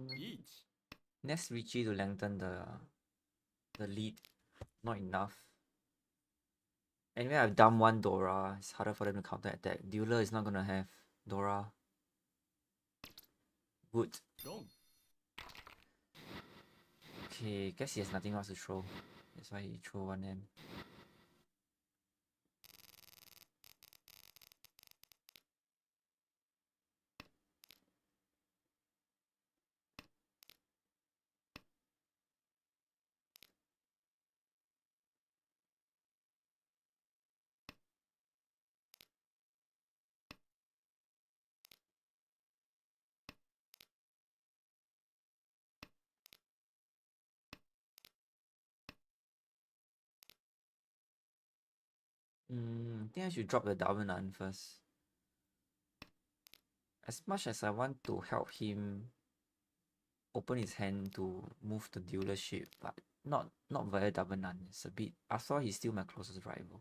Riichi. Next Riichi to lengthen the lead. Not enough. Anyway, I've done one Dora. It's harder for them to counter attack. Dealer is not gonna have Dora. Good. Long. Okay, guess he has nothing else to throw. That's why he threw 1M. I think I should drop the dominant first. As much as I want to help him open his hand to move the dealership, but not via dominant. It's a bit. After all, he's still my closest rival.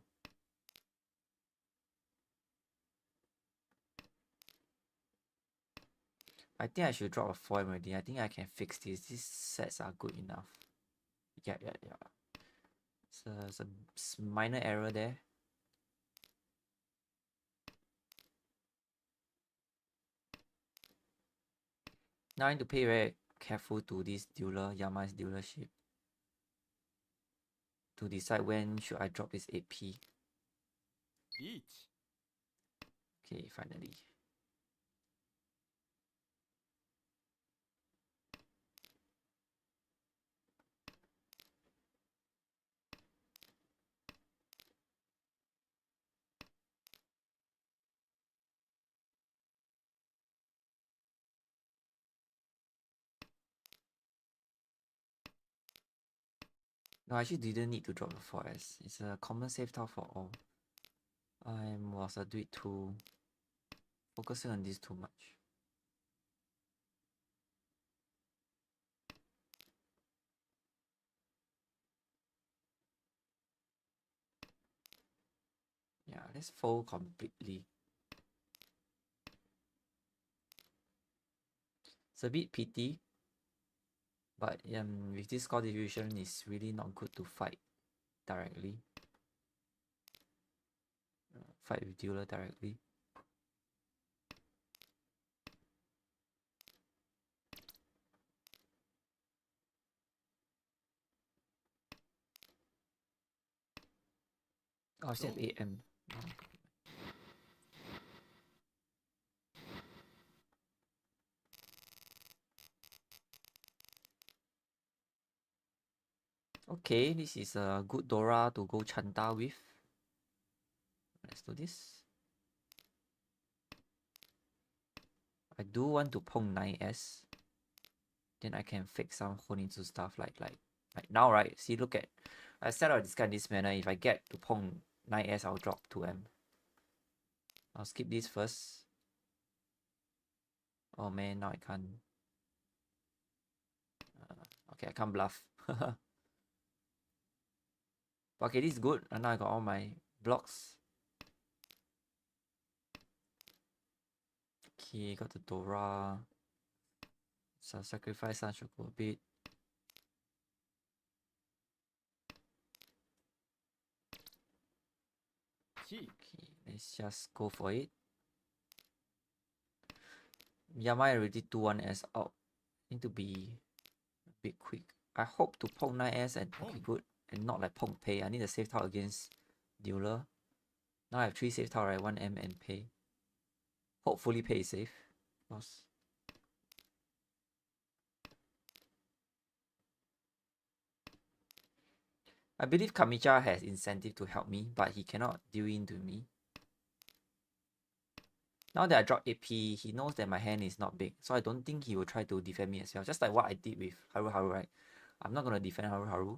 I think I should drop a foil already. I think I can fix this. These sets are good enough. Yeah. It's a minor error there. Now I need to pay very careful to this dealer, Yama's dealership, to decide when should I drop this 8p. Riichi. Okay, finally. No, I actually didn't need to drop the 4S. It's a common save tile for all. I was a bit too focusing on this too much. Yeah, let's fold completely. It's a bit pity, but with this score distribution, it's really not good to fight directly. Fight with dealer directly. Oh, I still have AM. Okay, this is a good Dora to go Chanta with. Let's do this. I do want to Pong 9S. Then I can fix some Honitsu stuff like now, right? See, look at, I set out this guy in this manner. If I get to Pong 9S, I'll drop 2M. I'll skip this first. Oh man, now I can't. Okay, I can't bluff. Okay, this is good. And now I got all my blocks. Okay, got the Dora. So sacrifice Sanchoku a bit. Okay, let's just go for it. Yamai already 2-1S out. Need to be a bit quick. I hope to Pong 9S and okay, good. And not like Pong Pay. I need a save tile against dealer. Now I have 3 save tile, right? 1M and Pay. Hopefully Pay is safe. Of course. I believe Kamicha has incentive to help me, but he cannot deal into me. Now that I drop AP, he knows that my hand is not big, so I don't think he will try to defend me as well. Just like what I did with Haru Haru, right? I'm not gonna defend Haru Haru,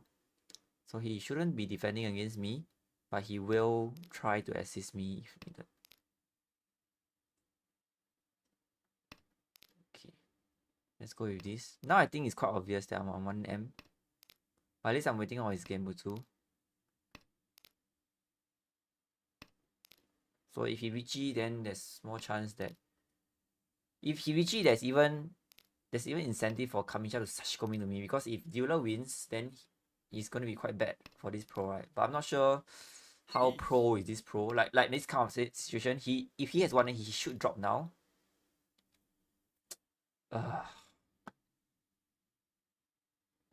so he shouldn't be defending against me, but he will try to assist me if needed. Okay, let's go with this. Now I think it's quite obvious that I'm on 1M. But at least I'm waiting on his Genbutsu. So if he Riichi, then there's more chance that if he Riichi, there's even incentive for Kamisha to Sashikomi to me, because if dealer wins, then he's gonna be quite bad for this pro, right? But I'm not sure how pro is this pro. Like this kind of situation, if he has one, then he should drop now.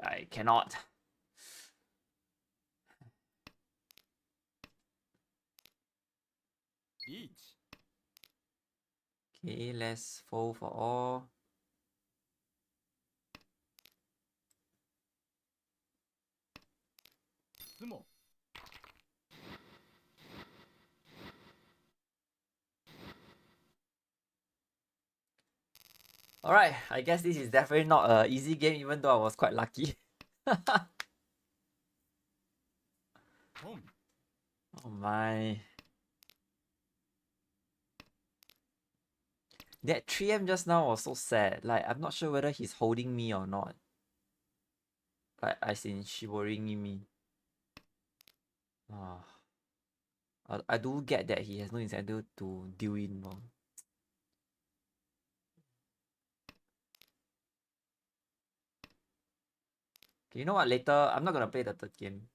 I cannot. Okay, let's fold for all. Alright, I guess this is definitely not an easy game, even though I was quite lucky. Oh my. That 3M just now was so sad. Like, I'm not sure whether he's holding me or not. Like, as in shivering me. Ah, I do get that he has no incentive to deal in. Okay, you know what? Later, I'm not gonna play the third game.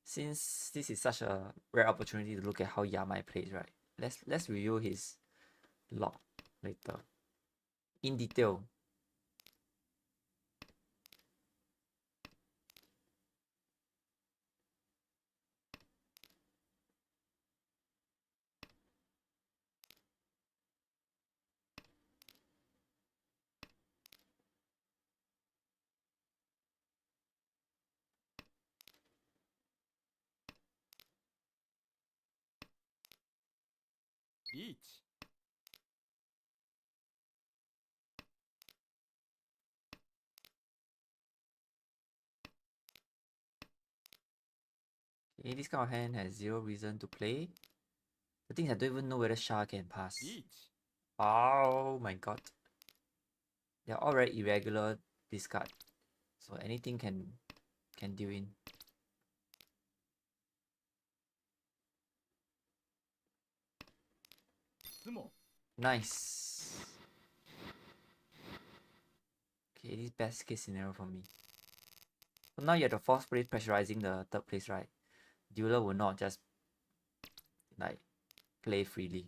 Since this is such a rare opportunity to look at how Yamai plays, right? Let's review his log later. In detail. Riichi. Okay, this kind of hand has zero reason to play. The thing is I don't even know whether Shah can pass. Riichi. Oh my god. They're all very irregular discard. So anything can deal in. Sumo. Nice. Okay, this is best case scenario for me. So now you have the fourth place pressurizing the third place, right? Dealer will not just like play freely.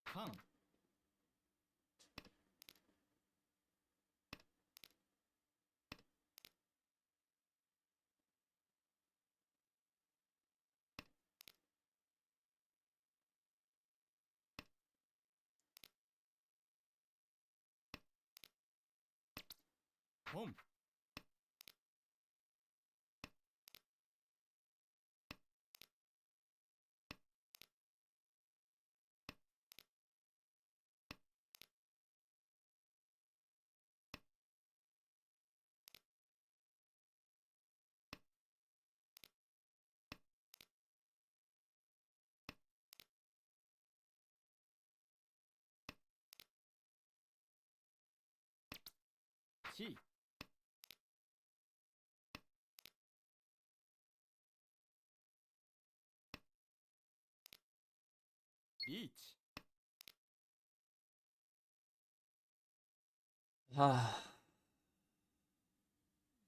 Feng. Home. Chi. Riichi.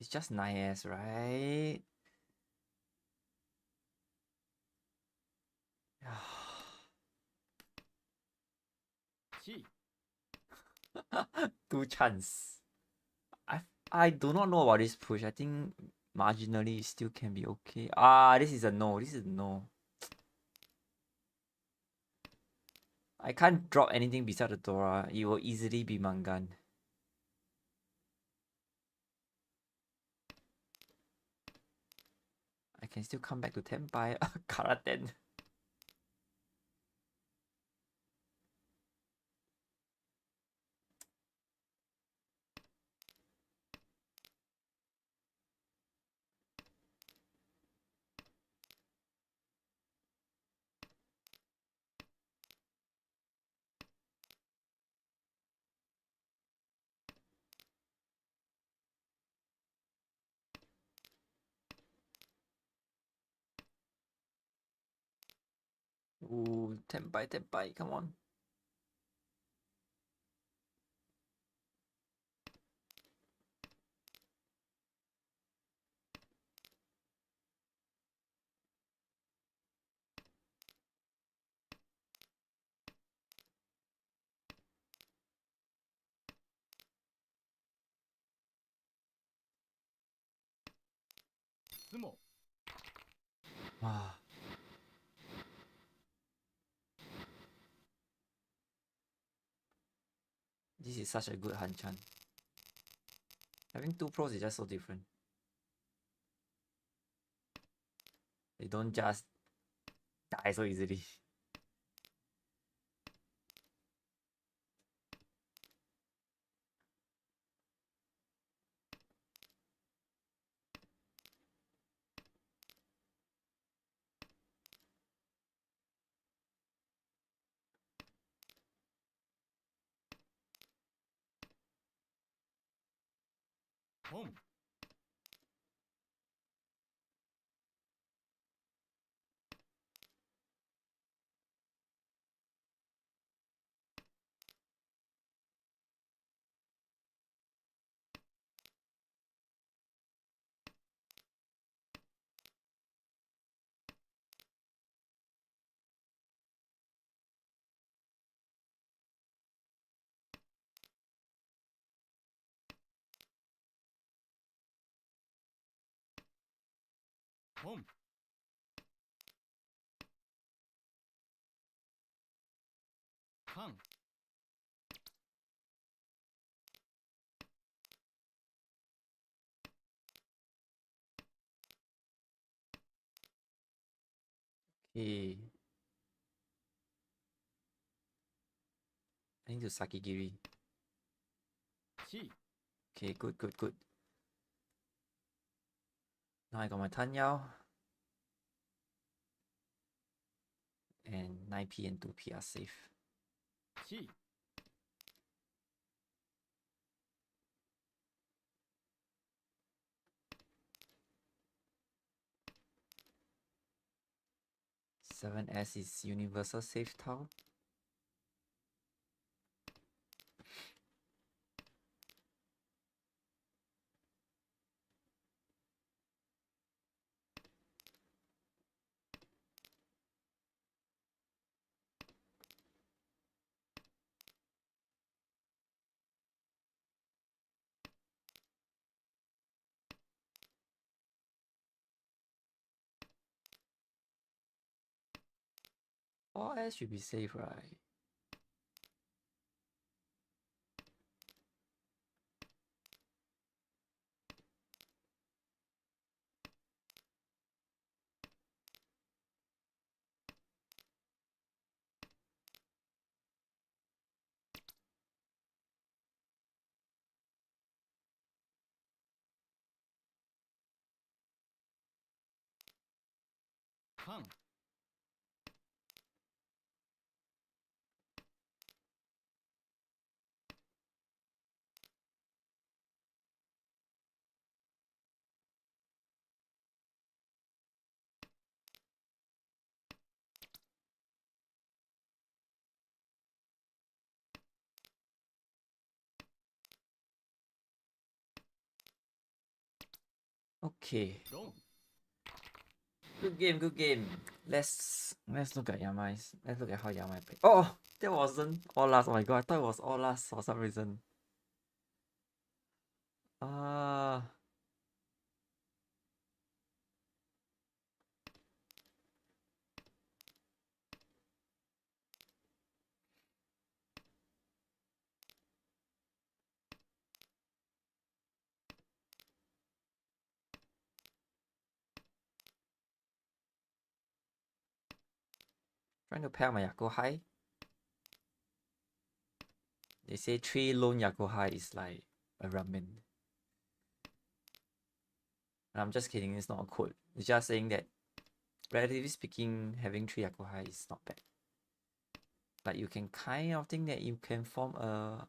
It's just 9S, right? Chi. Two chance. I do not know about this push. I think marginally it still can be okay. Ah, this is a no. This is a no. I can't drop anything beside the Dora. It will easily be Mangan. I can still come back to Tenpai. Karaten. Ooh, Tenpai, come on. Sumo. Ah. This is such a good Hanchan. Having two pros is just so different. They don't just die so easily. Feng. Feng. Feng. Okay. I need to Sakigiri. Qi. Okay, good, good, good. Now I got my Tanyao. And 9p and 2p are safe. Qi. 7S is universal safe tile. All S should be safe, right? Feng. Okay. Long. Good game, good game. Let's look at Yamai's. Let's look at how Yamai played. Oh, that wasn't all last. Oh my god, I thought it was all last for some reason. Ah. Trying to pair my Yako high. They say 3 lone Yako high is like a ramen. And I'm just kidding, it's not a quote. It's just saying that relatively speaking, having 3 Yako high is not bad. Like you can kind of think that you can form a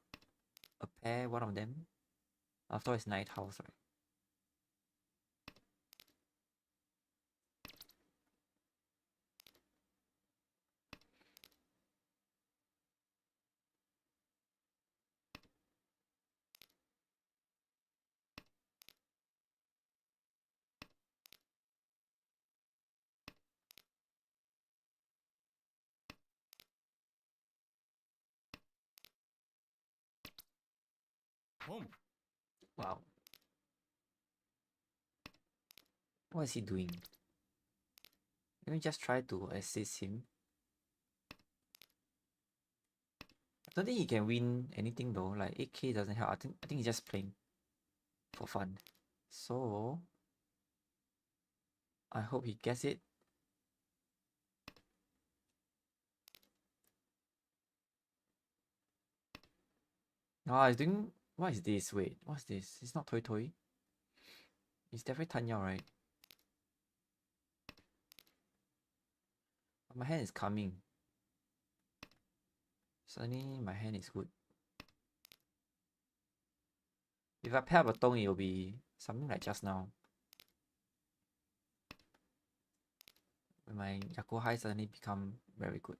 pair, one of them. After all, it's night house, right? Feng. Wow. What is he doing? Let me just try to assist him. I don't think he can win anything though. Like 8k doesn't help. I think he's just playing for fun. So I hope he gets it. Ah, he's doing. What is this? Wait, what's this? It's not Toy Toy. It's definitely Tanya, right? My hand is coming. Suddenly my hand is good. If I pair up a Tong, it'll be something like just now. When my Yaku High suddenly become very good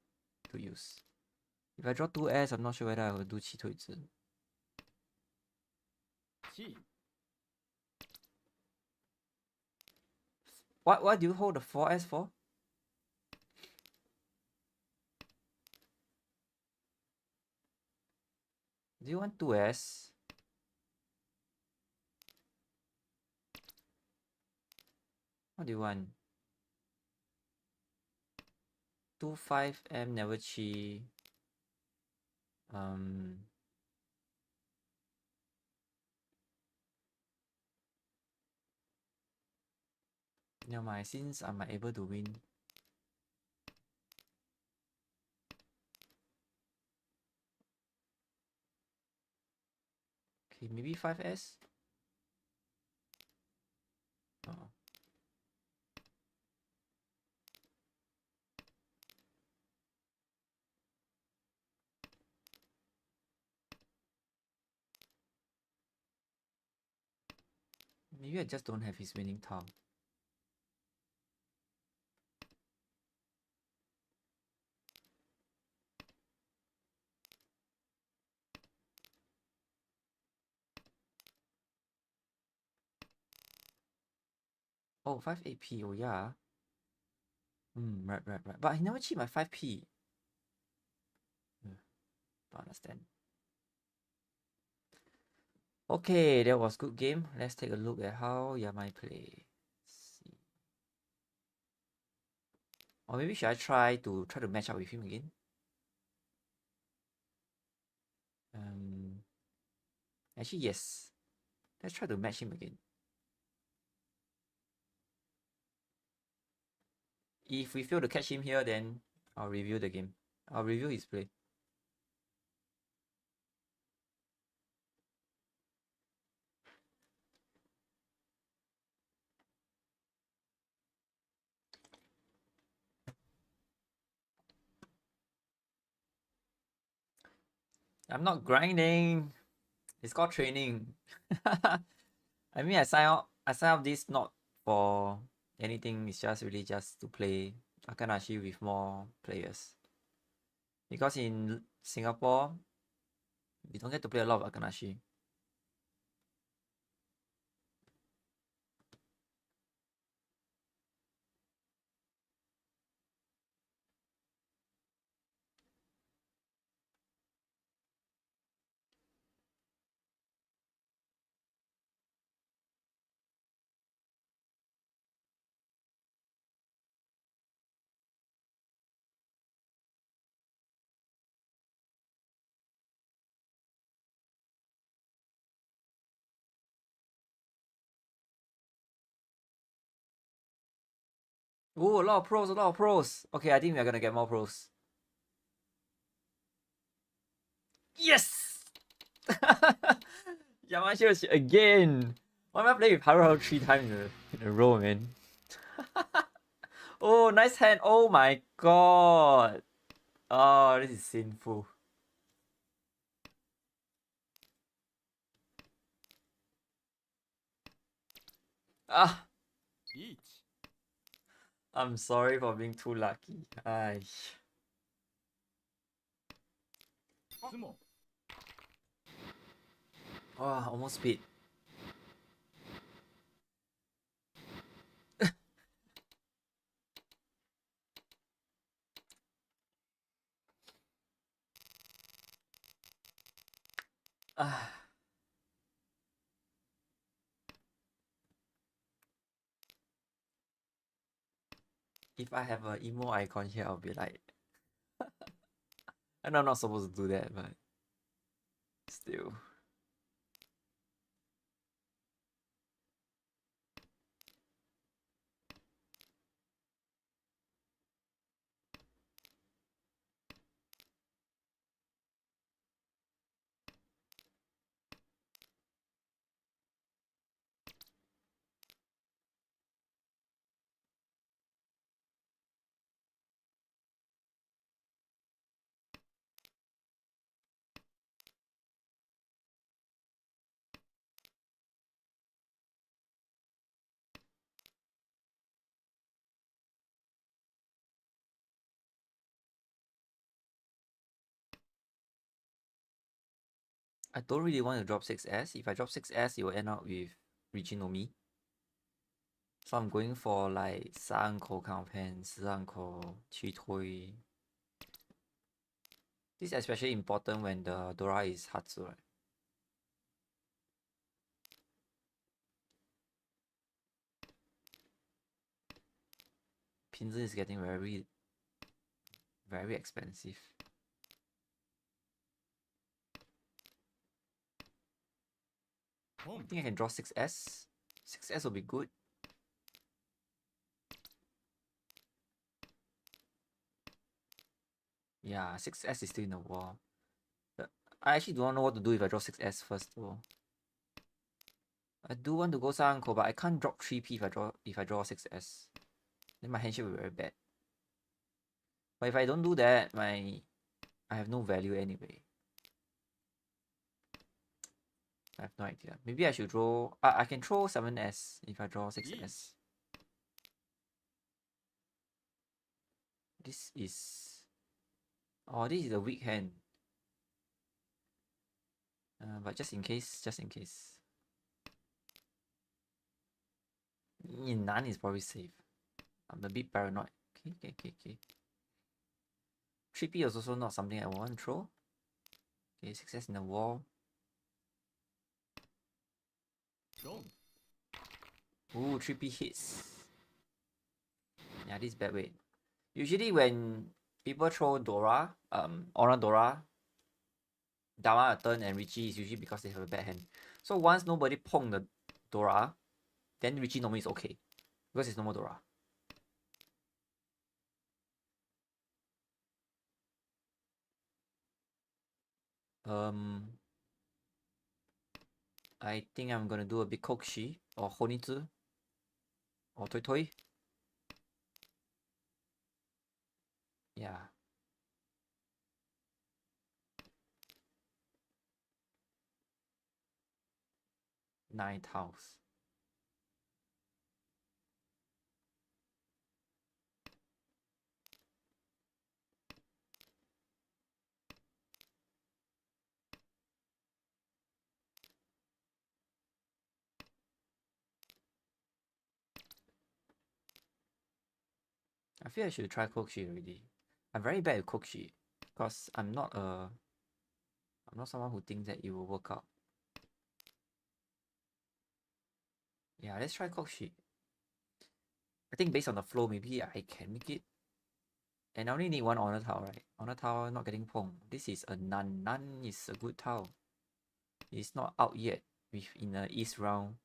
to use. If I draw 2S, I'm not sure whether I will do Qi Tui Zi. 气 What do you hold the 4S for? Do you want 2S? What do you want? 25M never Qi. Never mind, since I'm able to win. Okay, maybe 5S? Oh. Maybe I just don't have his winning tile. Oh, 5 AP, oh yeah. Right. But he never cheat my 5P. Don't understand. Okay, that was good game. Let's take a look at how Yamai play. Let's see. Or maybe should I try to match up with him again? Actually yes. Let's try to match him again. If we fail to catch him here, then I'll review the game. I'll review his play. I'm not grinding. It's called training. I mean, I sign up this not for anything. It's just really just to play Aka-nashi with more players. Because in Singapore, we don't get to play a lot of Aka-nashi. Oh, a lot of pros. Okay, I think we're gonna get more pros. Yes! Yamashiro again! Why am I playing with Haru 3 times in a row, man? Oh, nice hand. Oh my god. Oh, this is sinful. Ah, Riichi I'm sorry for being too lucky. Ay. 相撲 Oh, almost beat. Ah. If I have an emo icon here, I'll be like... I know I'm not supposed to do that, but... Still. I don't really want to drop 6S. If I drop 6S, it will end up with Riichi no Mi. So I'm going for like 3暗口 kind of hand, 4暗口, 去推. This is especially important when the Dora is Hatsu, right? Pinzi is getting very, very expensive. I think I can draw 6S. 6S will be good. Yeah, 6S is still in the wall. I actually don't know what to do if I draw 6S first though. I do want to go 3暗口, but I can't drop 3P if I draw 6S. Then my handshake will be very bad. But if I don't do that, I have no value anyway. I have no idea. Maybe I should draw. I can throw 7S if I draw 6S. This is. Oh, this is a weak hand. But just in case. Nan is probably safe. I'm a bit paranoid. Okay. 3P is also not something I want to throw. Okay, 6S in the wall. Ooh, 3P hits. Yeah, this is bad weight. Usually when people throw Dora, Honor Dora, Dama a turn and Riichi is usually because they have a bad hand. So once nobody pong the Dora, then Riichi normally is okay. Because it's no more Dora. I think I'm gonna do a big Kokushi or Honitsu or Toi Toi. Yeah. Nine tiles. I feel I should try Kokushi already. I'm very bad at Kokushi because I'm not someone who thinks that it will work out. Yeah, let's try Kokushi. I think based on the flow, maybe I can make it. And I only need one honor tile, right? Honor tile not getting pong. This is a Nan. Nan is a good tile. It's not out yet in the East round.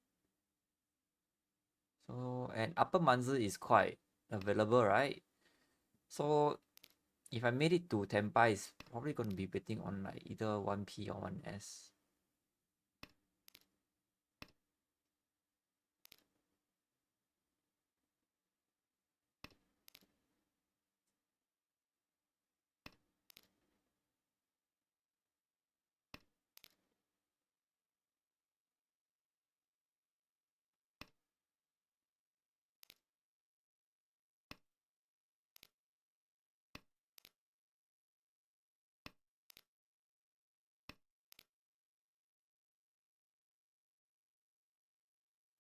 So, and Upper Manzi is quite available, right? So, if I made it to Tenpai, it's probably going to be betting on like either 1P or 1S.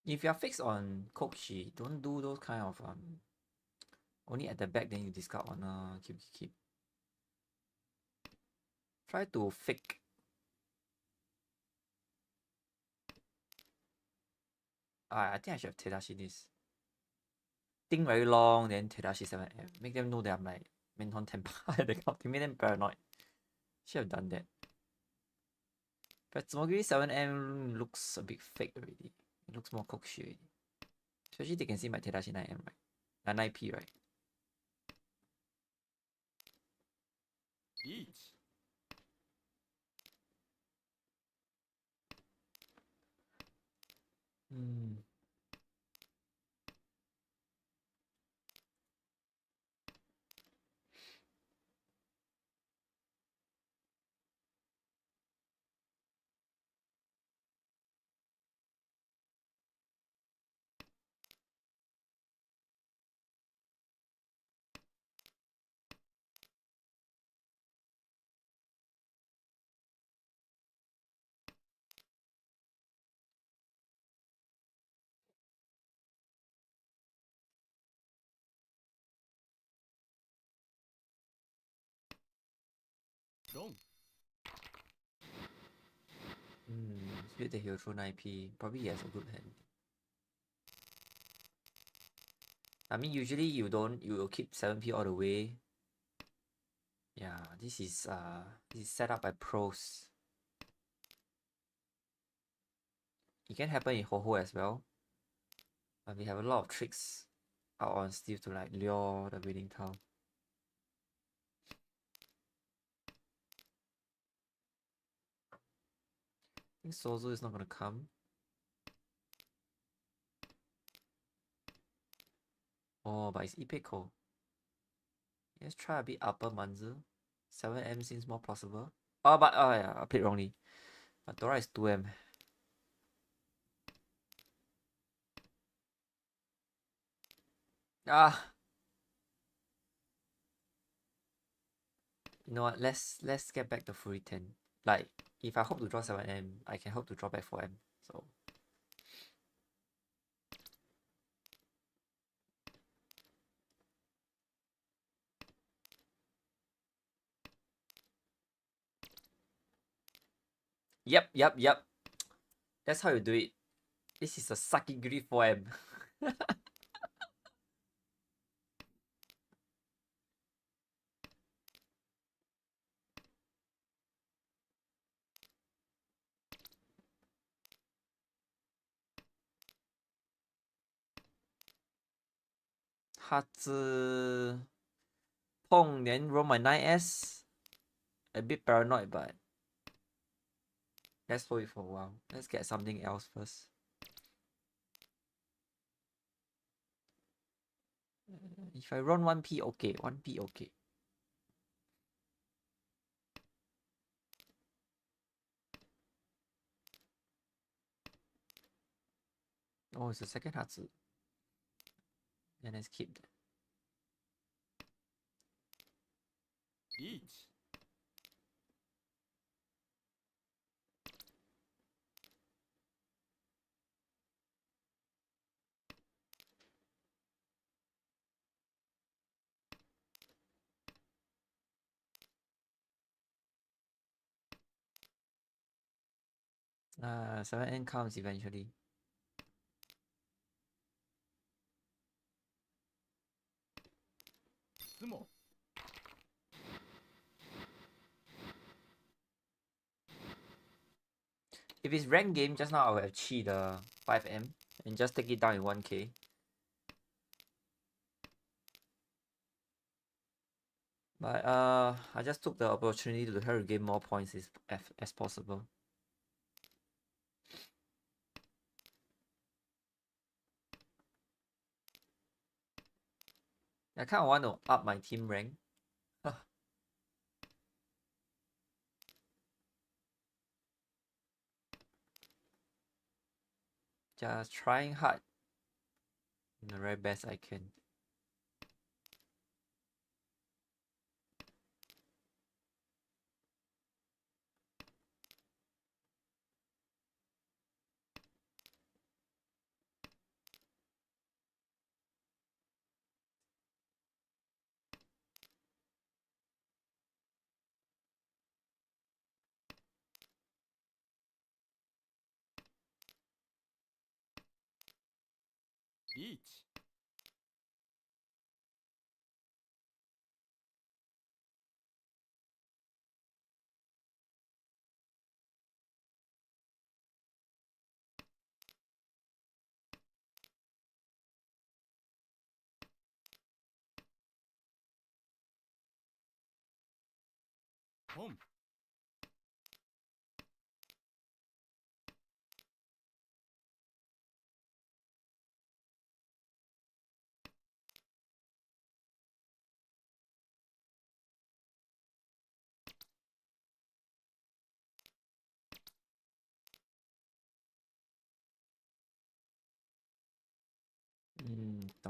If you're fixed on Kokushi, don't do those kind of only at the back then you discard honor, keep. Try to fake. I think I should have Tedashi this. Think very long, then Tedashi 7M. Make them know that I'm like Menton Tenpai, that kind of thing. Make them paranoid. Should have done that. But Tsumogiri 7M looks a bit fake already. It looks more Kokushi already. Especially they can see my Tedashi 9M, right? 9P, right? Riichi. Mahjong. Split the hero through 9p. Probably he has a good hand. I mean, usually you will keep 7p all the way. Yeah, this is set up by pros. It can happen in Ho-Ho as well. But we have a lot of tricks out on Steve to like lure the winning tile. I think Sozu is not gonna come. Oh, but it's Ipeko. Let's try a bit upper Manzu. 7M seems more plausible. Oh, but yeah, I played wrongly. But Dora is 2M. Ah. You know what? Let's get back to Fury 10. Like, if I hope to draw 7M, I can hope to draw back 4M. So Yep. That's how you do it. This is a Sakiguri 4M. Hatsu Feng, then roll my 9S. A bit paranoid, but let's hold it for a while. Let's get something else first. If I run 1p, okay. 1p, okay. Oh, it's the second Hatsu. Then let's keep that. Riichi. Ah, 7N comes eventually. Sumo. If it's ranked game, just now I would have chi the 5M and just take it down in 1k. But I just took the opportunity to try to gain more points as possible. I kind of want to up my team rank. Just trying hard in the very best I can. Riichi. Home.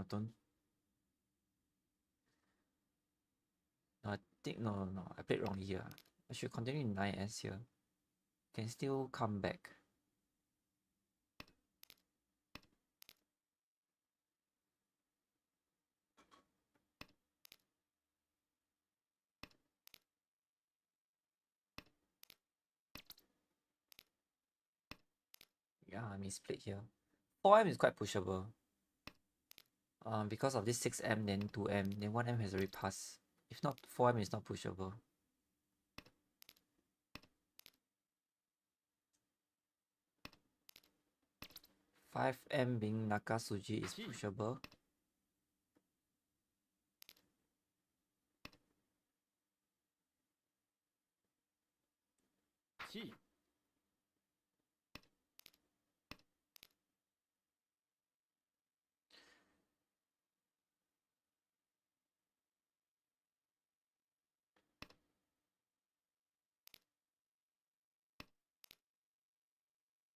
Don't. No, I think no. I played wrongly here. I should continue in 9S here. Can still come back. I misplayed here. 4M is quite pushable. Because of this 6M, then 2M, then 1M has already passed. If not, 4M is not pushable. 5M being Nakasuji is pushable.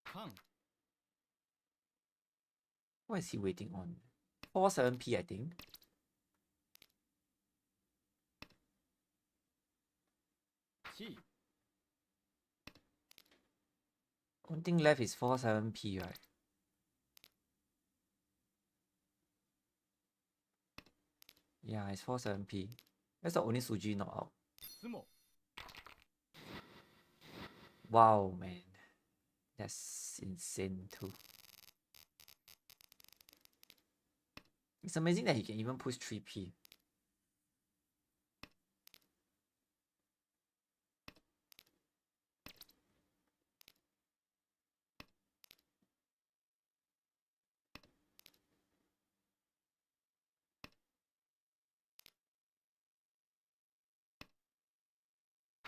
Feng. What is he waiting on? 4-7P, I think. One thing left is 4-7P, right? Yeah, it's 4-7P. That's the only Suji not out. Wow, man. That's insane too. It's amazing that he can even push 3P.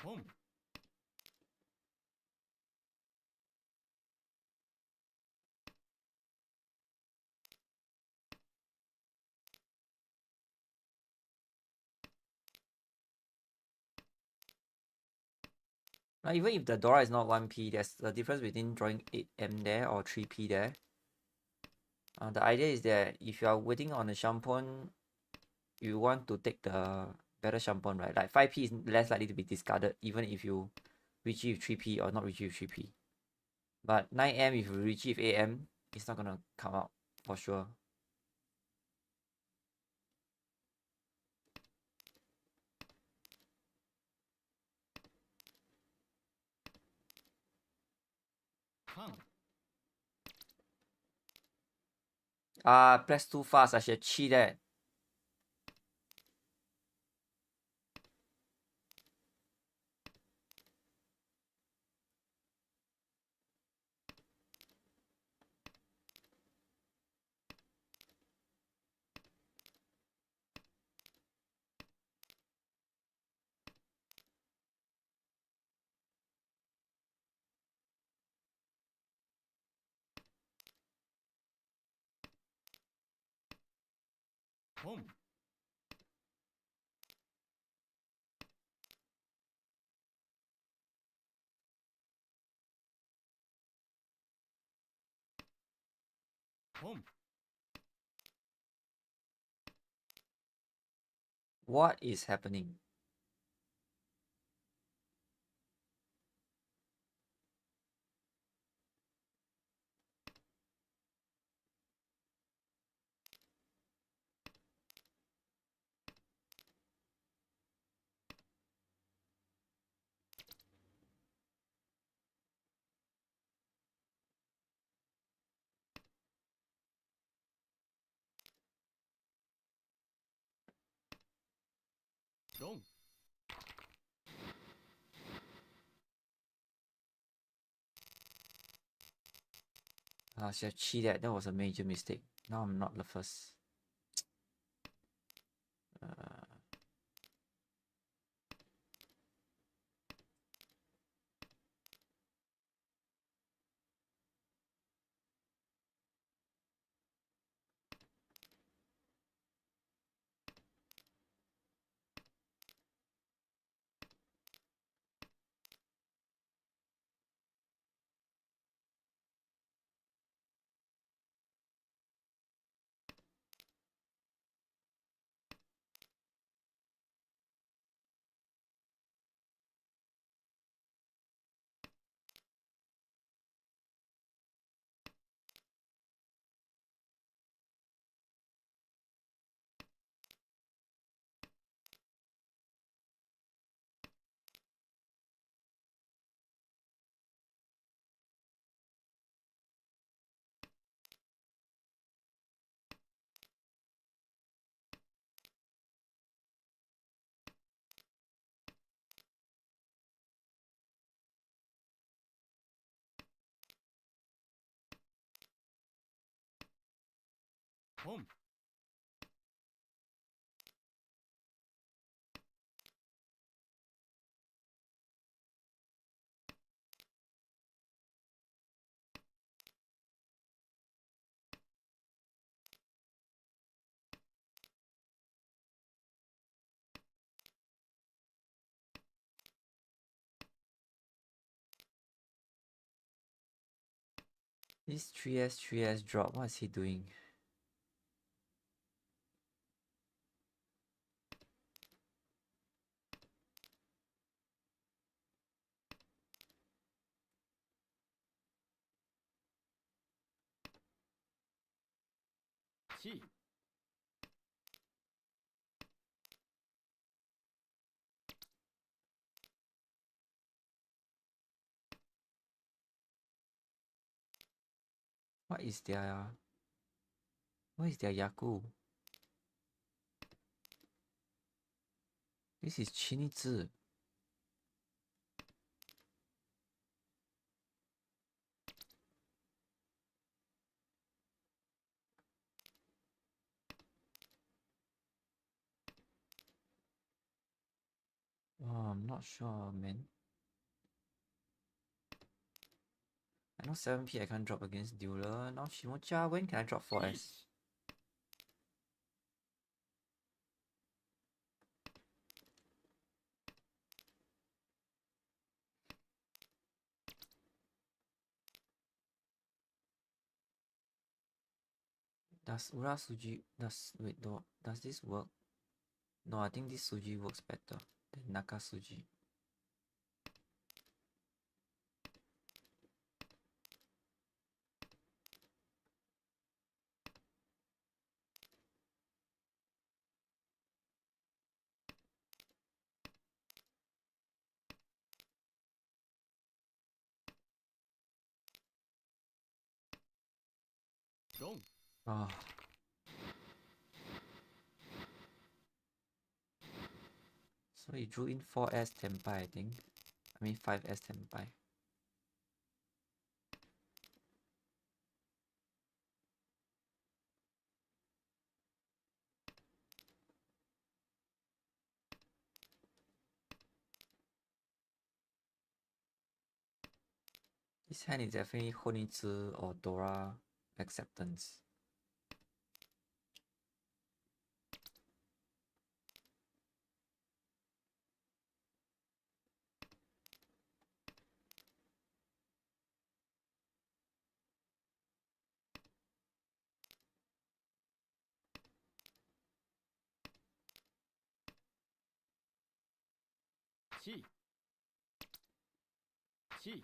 Home. Now, even if the Dora is not 1P, there's the difference between drawing 8M there or 3P there. The idea is that if you are waiting on a Shampoo, you want to take the better Shampoo, right? Like 5P is less likely to be discarded even if you reach it with 3P or not reach it with 3P. But 9M, if you reach it with 8M, it's not gonna come out for sure. Press too fast. I should cheat that. Home. Home. What is happening? Long. I should have cheated. That was a major mistake. Now I'm not the first. Home. This 3S drop, what is he doing? Chi. What is their Yaku? This is Chinitsu. Oh, I'm not sure, man. I know 7P I can't drop against Dealer. Now Shimocha, when can I drop 4S? Each. Does Ura Suji does this work? No, I think this Suji works better than Naka Suji. Dong. Oh. So he drew in 4S Tenpai, I think. I mean 5S Tenpai. This hand is definitely Honitsu or Dora acceptance. Chi. Chi.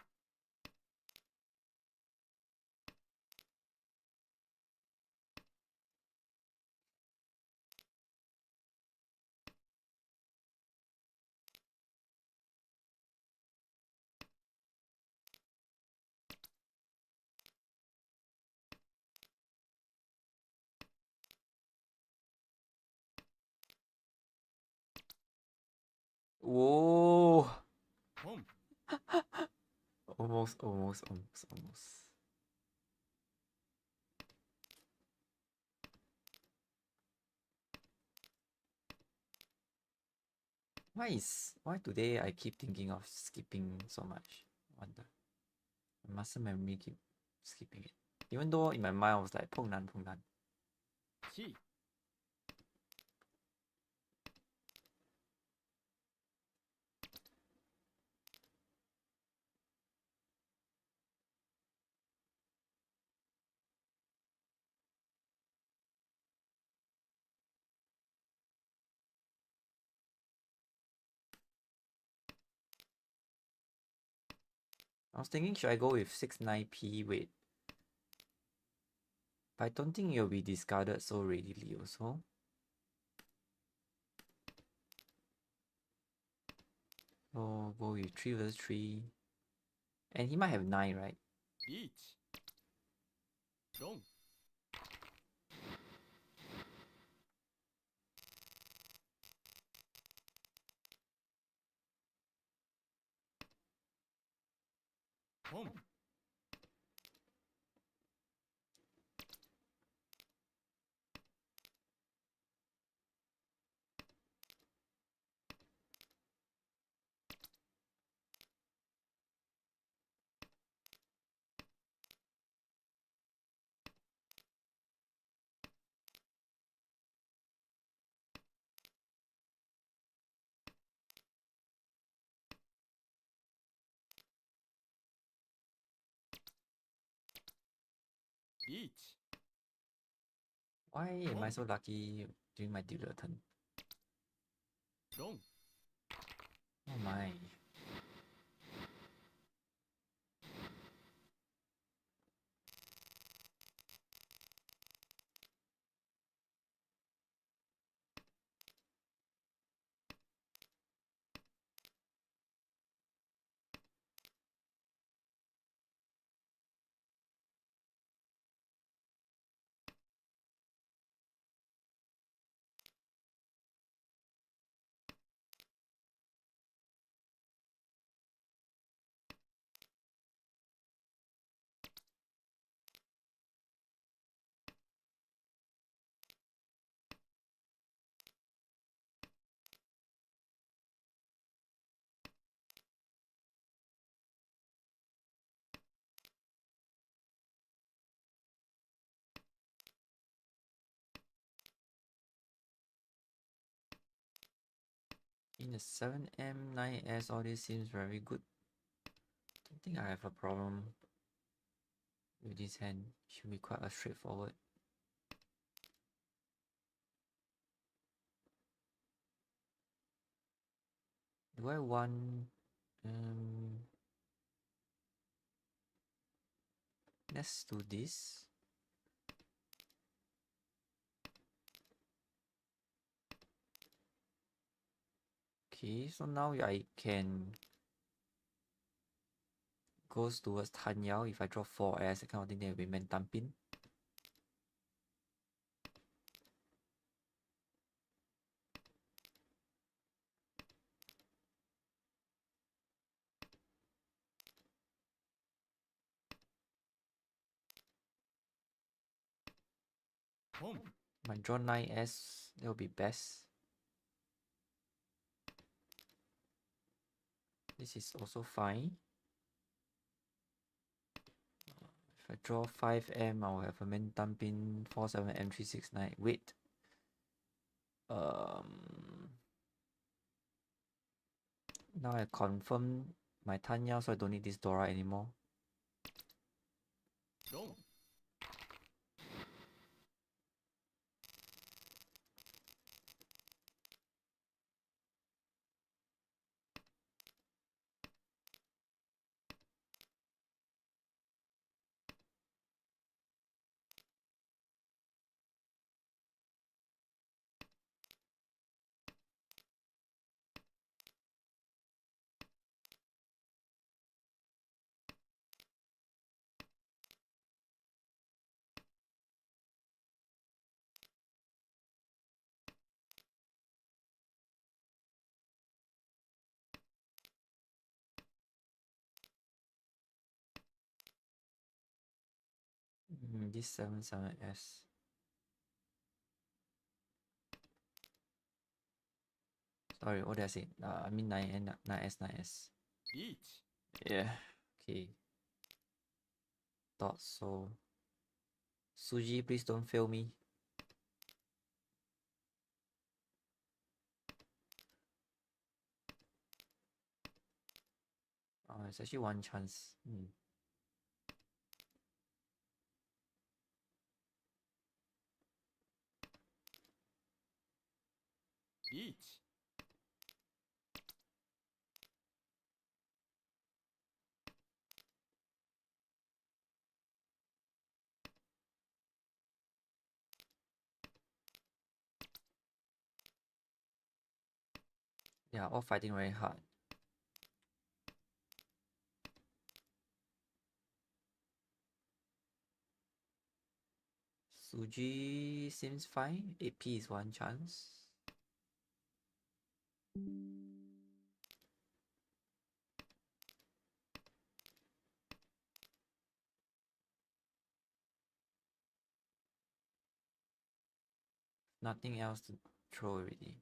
Whoa! Home. Almost. Why today I keep thinking of skipping so much? Wonder. My muscle memory keep skipping it. Even though in my mind I was like Peng Nan. Chi. I was thinking should I go with 6-9P weight? But I don't think it'll be discarded so readily also. So go with 3 versus 3. And he might have 9, right? Each. Dong. Home. Reach. Why am I so lucky during my dealer turn? Long. Oh my. In the 7M, 9S, all this seems very good. Don't think I have a problem with this hand. Should be quite a straightforward. Do I want... let's do this. Okay, so now I can goes towards Tanyao. If I draw 4S, that kind of thing, then it will be Mentampin. Home. If I draw 9S, that will be best. This is also fine. If I draw 5M, I'll have a Mentampin 47M369. Wait. Now I confirm my Tanya, so I don't need this Dora anymore. Long. This 7S. Sorry, what did I say? I mean 9N, 9S. Reach. Yeah, okay. Thought so. Suji, please don't fail me. It's actually one chance. Reach. Yeah, all fighting very hard. Suji seems fine. AP is one chance. Nothing else to throw already.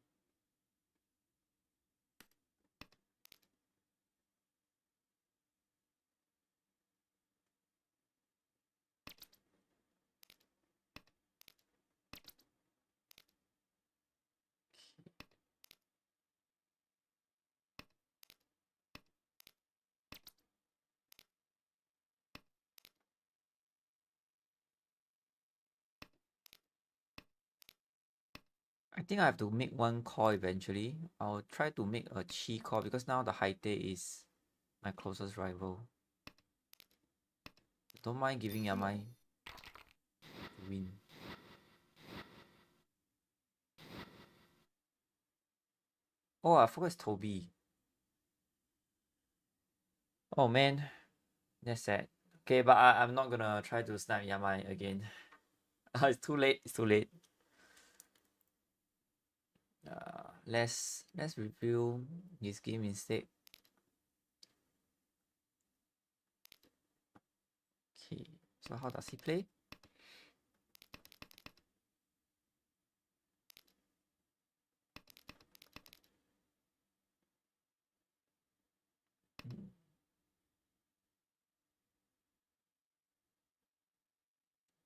I think I have to make one call eventually. I'll try to make a chi call because now the Haite is my closest rival. Don't mind giving Yamai to win. Oh, I forgot it's Toby. Oh man, that's sad. Okay, but I'm not gonna try to snipe Yamai again. It's too late. It's too late. Let's review his game instead. Okay, so how does he play?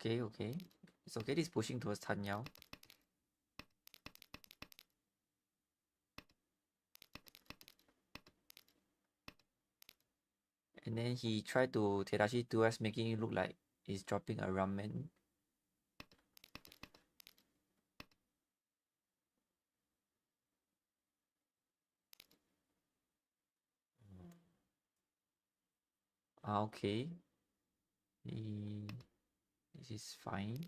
Okay, okay. It's okay, he's pushing towards Tan Yao. And then he tried to Terashi 2S, making it look like he's dropping a ramen. Okay. This is fine.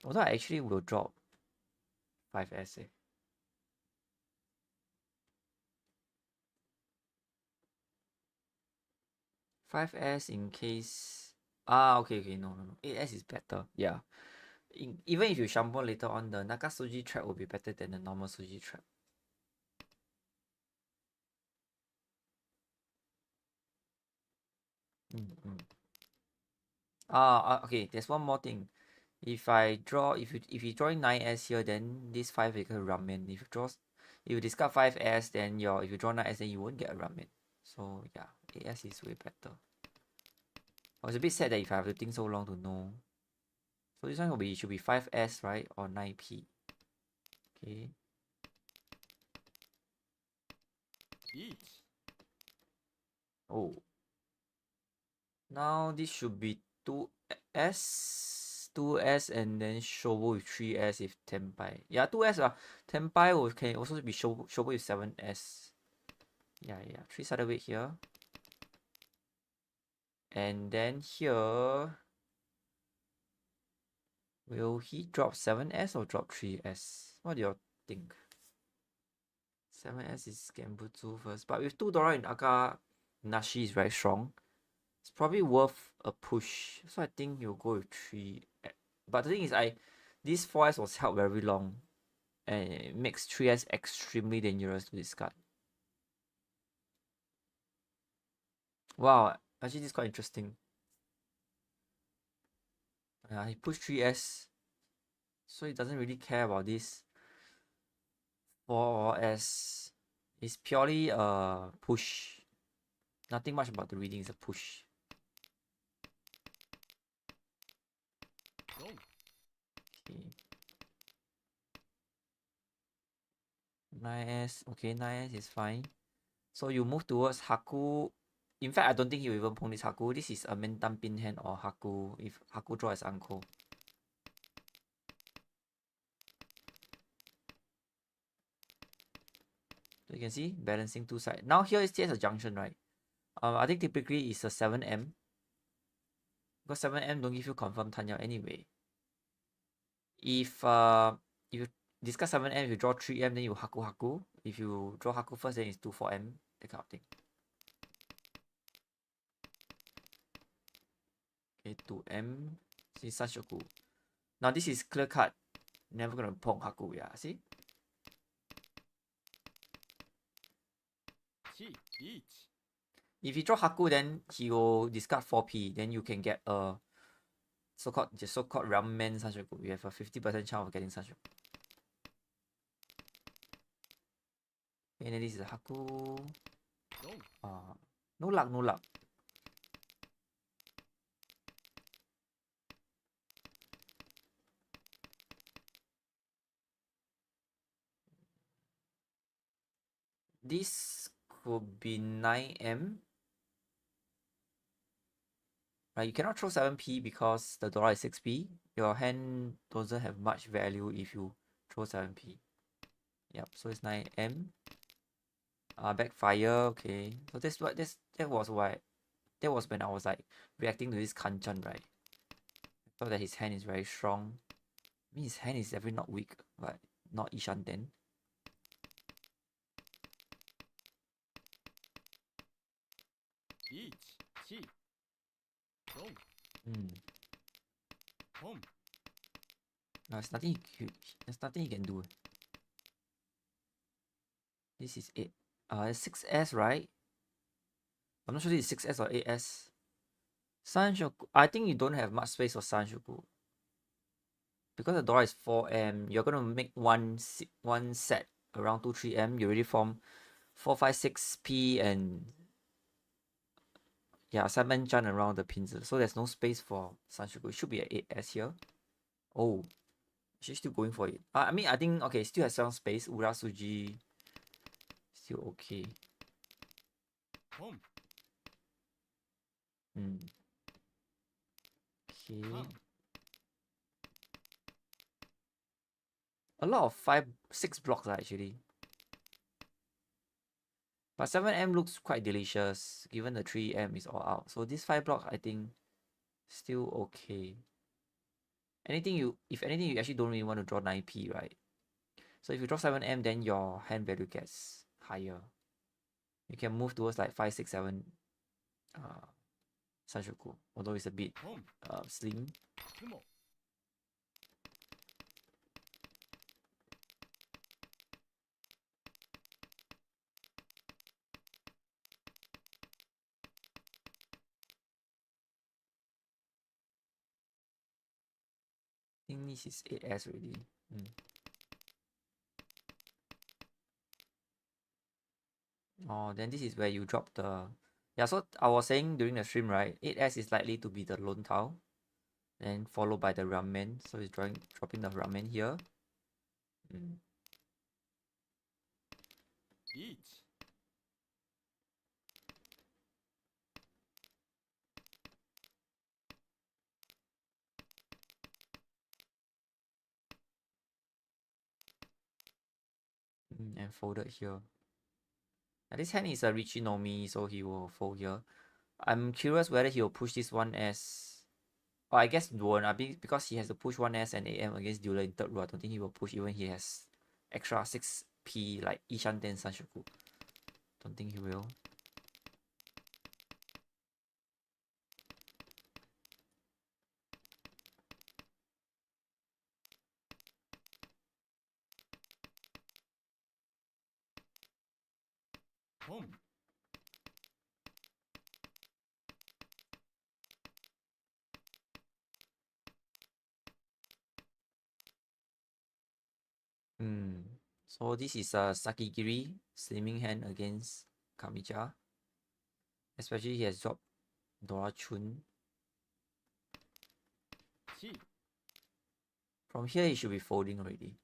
Although I actually will drop 5S. 5S in case. Okay, okay, no. 8S is better. Yeah. Even if you shampoo later on, the Naka Suji trap will be better than the normal Suji trap. Okay, there's one more thing. If you drawing 9S here, then this 5 become ramen. If you discard 5S, then if you draw 9S, then you won't get a ramen. So yeah, 8S is way better. I was a bit sad that if I have to think so long to know. So this one should be 5S, right? Or 9P. Okay. Riichi. Oh. Now this should be 2S. 2S and then Shobo with 3S if Tenpai. Yeah, 2S. Tenpai can also be Shobo with 7S. Yeah. 3-sided weight here. And then here, will he drop 7S or drop 3S? What do you think? 7S is Genbutsu first. But with 2 Dora in Aka-nashi is very strong. It's probably worth a push. So I think you'll go with 3. But the thing is, this 4S was held very long. And it makes 3S extremely dangerous to discard. Wow, actually this is quite interesting. He pushed 3S. So he doesn't really care about this 4S. It's purely a push. Nothing much about the reading, it's a push. Feng. Okay. 9S. Okay, 9S is fine. So you move towards Haku. In fact, I don't think he will even pong this Haku. This is a Mentan pin hand or Haku if Haku draw his uncle. So you can see balancing two sides. Now here is just a junction, right? I think typically it's a 7M. Because 7M don't give you confirmed Tanya anyway. If you discuss 7M, if you draw 3M, then you Haku. If you draw Haku first, then it's 2-4M, that kind of thing. Okay, 2M. See Sashoku. Now this is clear cut. Never gonna pong Haku, yeah. See? Riichi. If you draw Haku, then he will discard 4P. Then you can get a so-called ramen Sashoku. You have a 50% chance of getting Sashoku. And then this is a Haku. No luck. This could be 9M. right? You cannot throw 7p because the dollar is 6p. Your hand doesn't have much value if you throw 7p. Yep, so it's 9m. Backfire, okay. So that was when I was like reacting to this Kanchan, right? I thought that his hand is very strong. I mean, his hand is definitely not weak, but not Ishanten. Riichi. Feng. Hmm. Home. There's nothing he can do. This is 8. It's 6S, right? I'm not sure this is 6S or 8S. Sanshoku. I think you don't have much space for Sanshoku. Because the dollar is 4M, you're gonna make one set around 2-3M. You already form 4-5-6P and yeah, 7 chan around the pins. So there's no space for Sanshoku. It should be at 8S here. Oh, she's still going for it. I mean, I think okay, still has some space. Urasuji still okay. Home. Okay. Feng. A lot of 5-6 blocks actually. But 7M looks quite delicious given the 3M is all out. So this 5 block I think still okay. If anything you actually don't really want to draw 9p, right? So if you draw 7M then your hand value gets higher. You can move towards like 5-6-7 Sanshoku, although it's a bit slim. Kumo. I think this is 8S already. Oh, then this is where you drop the... Yeah, so I was saying during the stream, right? 8S is likely to be the lone tile. Then followed by the ramen. So he's dropping the ramen here. Riichi. And folded here. Now this hand is a Riichi Nomi, so he will fold here. I'm curious whether he will push this 1S. Oh, I guess won't, because he has to push 1S and AM against Dealer in third row. I don't think he will push even he has extra 6p like Ishanten Sanshoku. Don't think he will. Home. So this is a Sakigiri slimming hand against Kamija. Especially he has dropped Dora Chun. Chi. From here he should be folding already.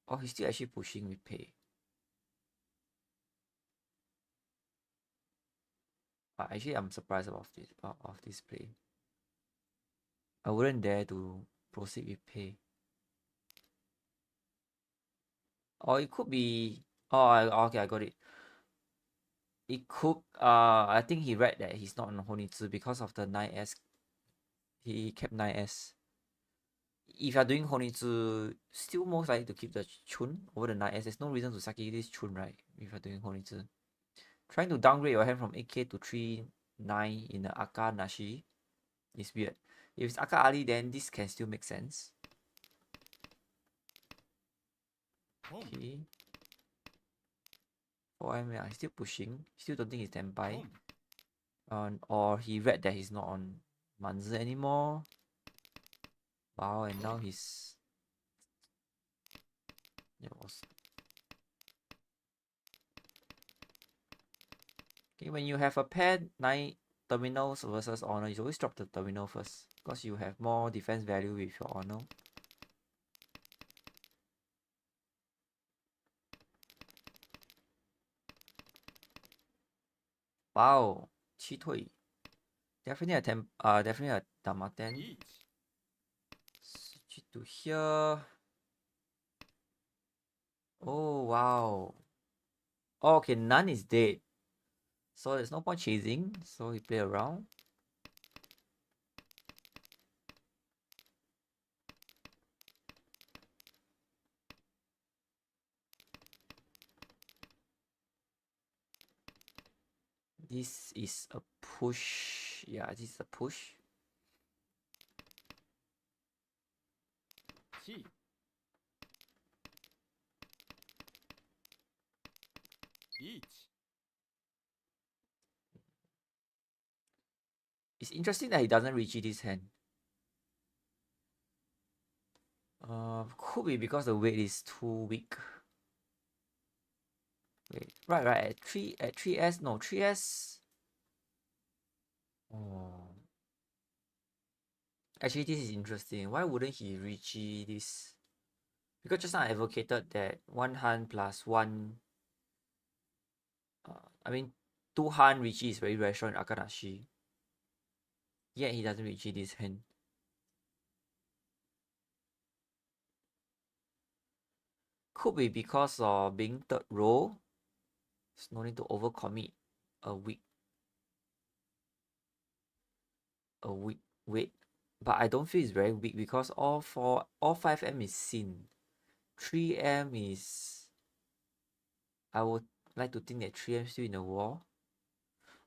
Oh, he's still actually pushing with pay. Actually, I'm surprised about this play. I wouldn't dare to proceed with pay. Or it could be... Oh, okay, I got it. It could... I think he read that he's not on Honitsu because of the 9S. He kept 9S. If you're doing Honitsu, still most likely to keep the Chun over the 9S. There's no reason to Saki this Chun, right? If you're doing Honitsu. Trying to downgrade your hand from 8k to 3-9 in the Aka-nashi is weird. If it's Aka-ali, then this can still make sense. Okay. 4M, yeah, he's still pushing. Still don't think he's Tenpai. Or he read that he's not on Manzi anymore. Wow, and now he's... Okay, when you have a pair 9 terminals versus honor, you always drop the terminal first because you have more defense value with your honor. Wow, 七退. definitely a Dama 10. Riichi. Switch it to here. Oh wow. Oh, okay, none is dead. So there's no point chasing. So he play around. This is a push. Yeah, this is a push. Chi. Riichi. It's interesting that he doesn't reach this hand. Could be because the weight is too weak. Wait, right, at 3S, no, 3S. Oh. Actually, this is interesting. Why wouldn't he Riichi this? Because just now I advocated that one hand plus one. I mean, two hand Riichi is very strong in Aka-nashi. Yet he doesn't Riichi this hand. Could be because of being third row. There's no need to overcommit a weak weight. But I don't feel it's very weak because all 5M is sin. 3M is, I would like to think that 3M still in the wall.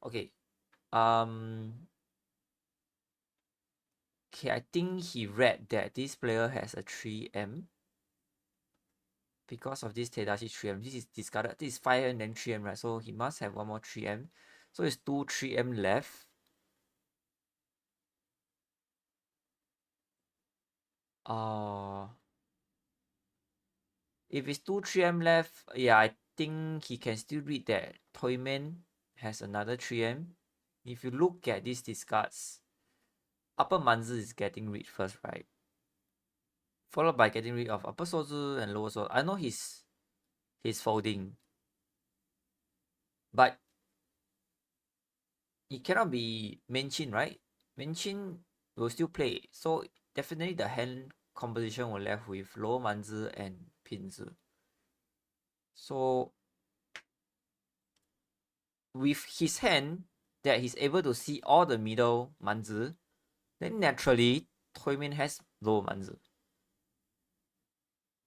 Okay. Okay, I think he read that this player has a 3M. Because of this Tadashi 3M. This is discarded. This is 5M and then 3M, right? So he must have one more 3M. So it's 2 3M left. If it's 2 3M left, yeah, I think he can still read that Toyman has another 3M. If you look at these discards, upper manzi is getting rid first, right? Followed by getting rid of upper sozu and lower sozu. I know he's folding, but it cannot be Menchin, right? Menchin will still play, so definitely the hand composition will left with lower manzi and pinzi. So with his hand that he's able to see all the middle manzi, then naturally Toymin has low manzi.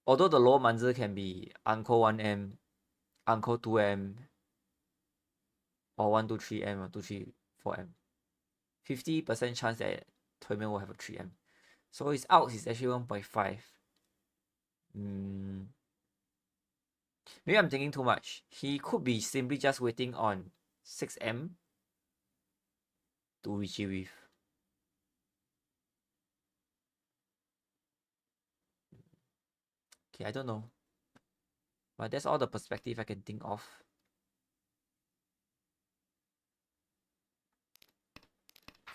Although the low manzi can be uncle 1M, uncle 2M, or 123M or 234M. 50% chance that Toymin will have a 3M. So his outs is actually 1.5. Maybe I'm thinking too much. He could be simply just waiting on 6M to Riichi with. Okay, I don't know. But that's all the perspective I can think of.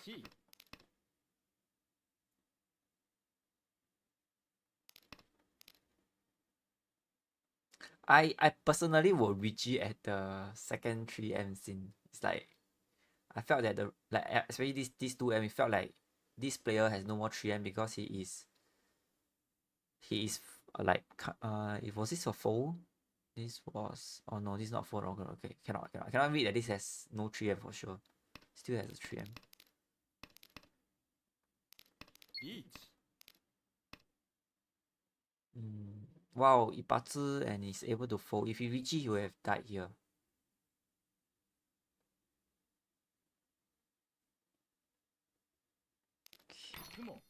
Chi. I personally would Riichi at the second 3M scene. It's like I felt that especially this 2M, it felt like this player has no more 3M because he is like it was this a fold? This was, oh no, this is not fold. Okay, cannot read that this has no 3M for sure. Still has a 3M. Riichi. Wow, Ipatsu and is able to fold. If he Riichi, he would have died here. Kumo.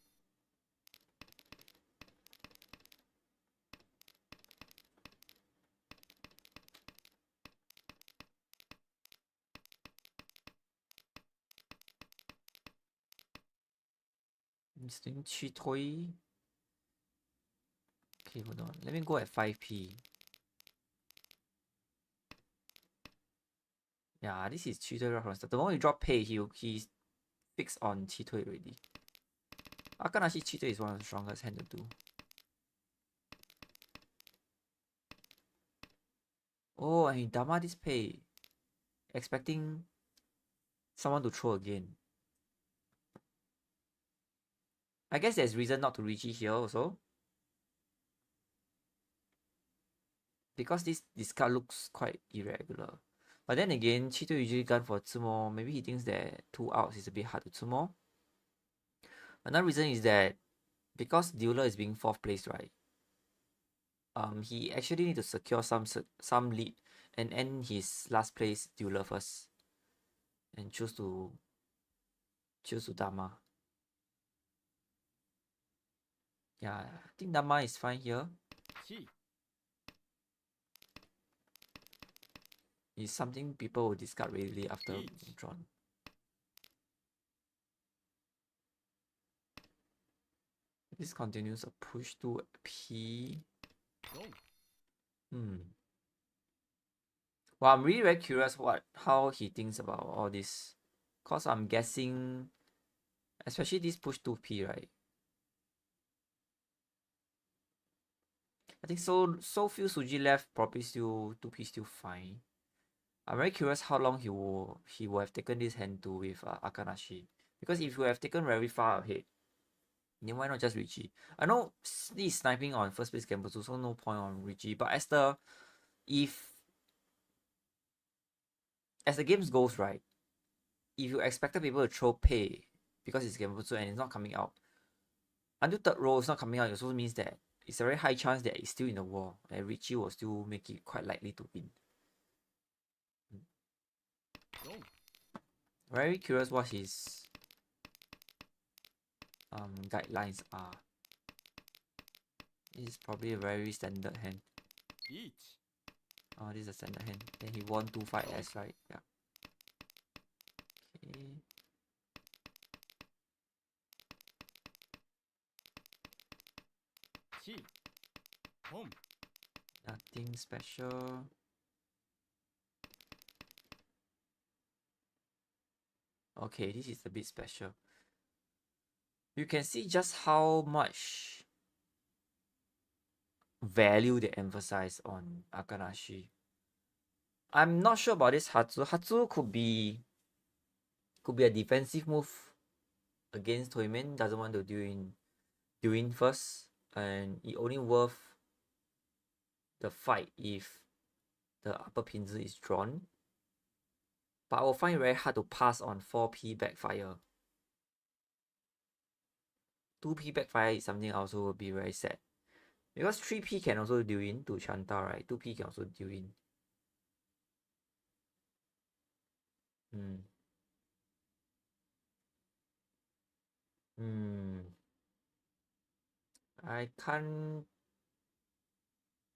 He's doing Chitoi. Okay, hold on. Let me go at 5P. Yeah, this is Chitoi right from the start. The moment you drop pay, he's fixed on Chitoi already. Aka-nashi Chitoi is one of the strongest hand to do. Oh, and he Dama this pay. Expecting someone to throw again. I guess there's reason not to Riichi here also. Because this card looks quite irregular. But then again, Chito usually gun for 2 more. Maybe he thinks that 2 outs is a bit hard to 2 more. Another reason is that because dealer is being 4th place, right? He actually need to secure some lead and end his last place dealer first. And choose to Dama. Yeah, I think Dama is fine here. It's something people will discard readily after drawn. This continues a push to P. Well, I'm really very curious how he thinks about all this. Cause I'm guessing, especially this push 2P, right? I think so few Suji left, probably still 2P still fine. I'm very curious how long he will have taken this hand to with Aka-nashi. Because if you have taken very far ahead, then why not just Riichi? I know this is sniping on first place Gambutsu, so no point on Riichi. But as the games goes, right? If you expected people to throw pay because it's Gambutsu and it's not coming out, until 3rd row it's not coming out, it also means that it's a very high chance that it's still in the wall and Riichi will still make it quite likely to win. Very curious what his guidelines are. This is probably a very standard hand. Oh, this is a standard hand. Then he won 2-5S, right? Yeah. Okay. Nothing special. Okay, this is a bit special. You can see just how much value they emphasize on Aka-nashi. I'm not sure about this Hatsu. Hatsu could be a defensive move against Toyman. Doesn't want to deal in first, and it only worth the fight if the upper pincer is drawn. But I will find it very hard to pass on 4P backfire. 2P backfire is something I also will be very sad. Because 3P can also deal in to Chanta, right? 2P can also deal in.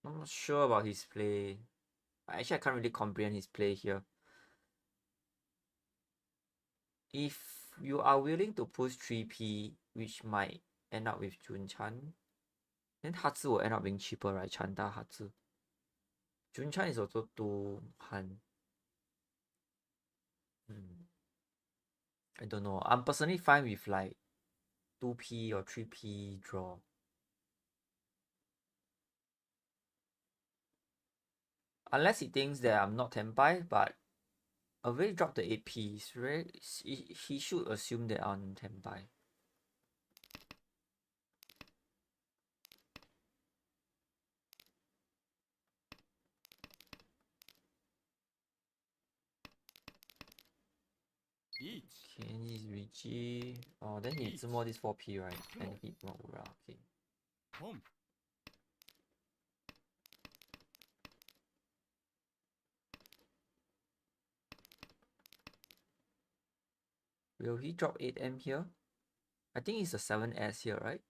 I'm not sure about his play. Actually, I can't really comprehend his play here. If you are willing to push 3P, which might end up with Junchan, then Hatsu will end up being cheaper, right? Chanta Hatsu. Junchan is also 2 Han. I don't know. I'm personally fine with like 2P or 3P draw. Unless he thinks that I'm not Tenpai, but I already dropped the AP. He should assume that I'm Tenpai. Okay, this is Riichi. Oh, then he more this 4P, right? And hit more Ura. Okay. Will he drop 8M here? I think it's a 7S here, right?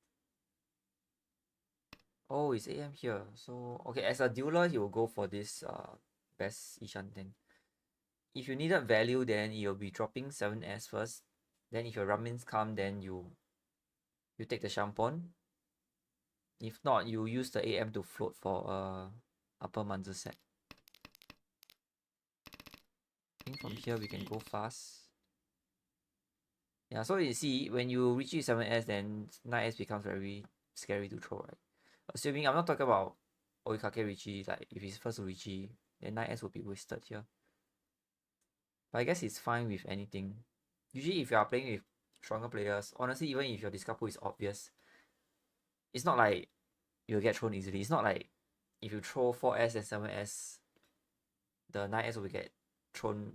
Oh, it's 8M here. So, okay, as a dealer, he will go for this best Ishan 10. If you needed value, then you'll be dropping 7S first. Then if your ramens come, then you take the Shampon. If not, you use the AM to float for upper Manzu set. I think from here we can go fast. Yeah, so you see, when you reach 7S, then 9S becomes very scary to throw, right? Assuming I'm not talking about Oikake Riichi, like if it's first to Riichi, then 9S will be wasted here. But I guess it's fine with anything. Usually if you are playing with stronger players. Honestly, even if your discard pool is obvious, it's not like you'll get thrown easily. It's not like if you throw 4S and 7S, the 9S will get thrown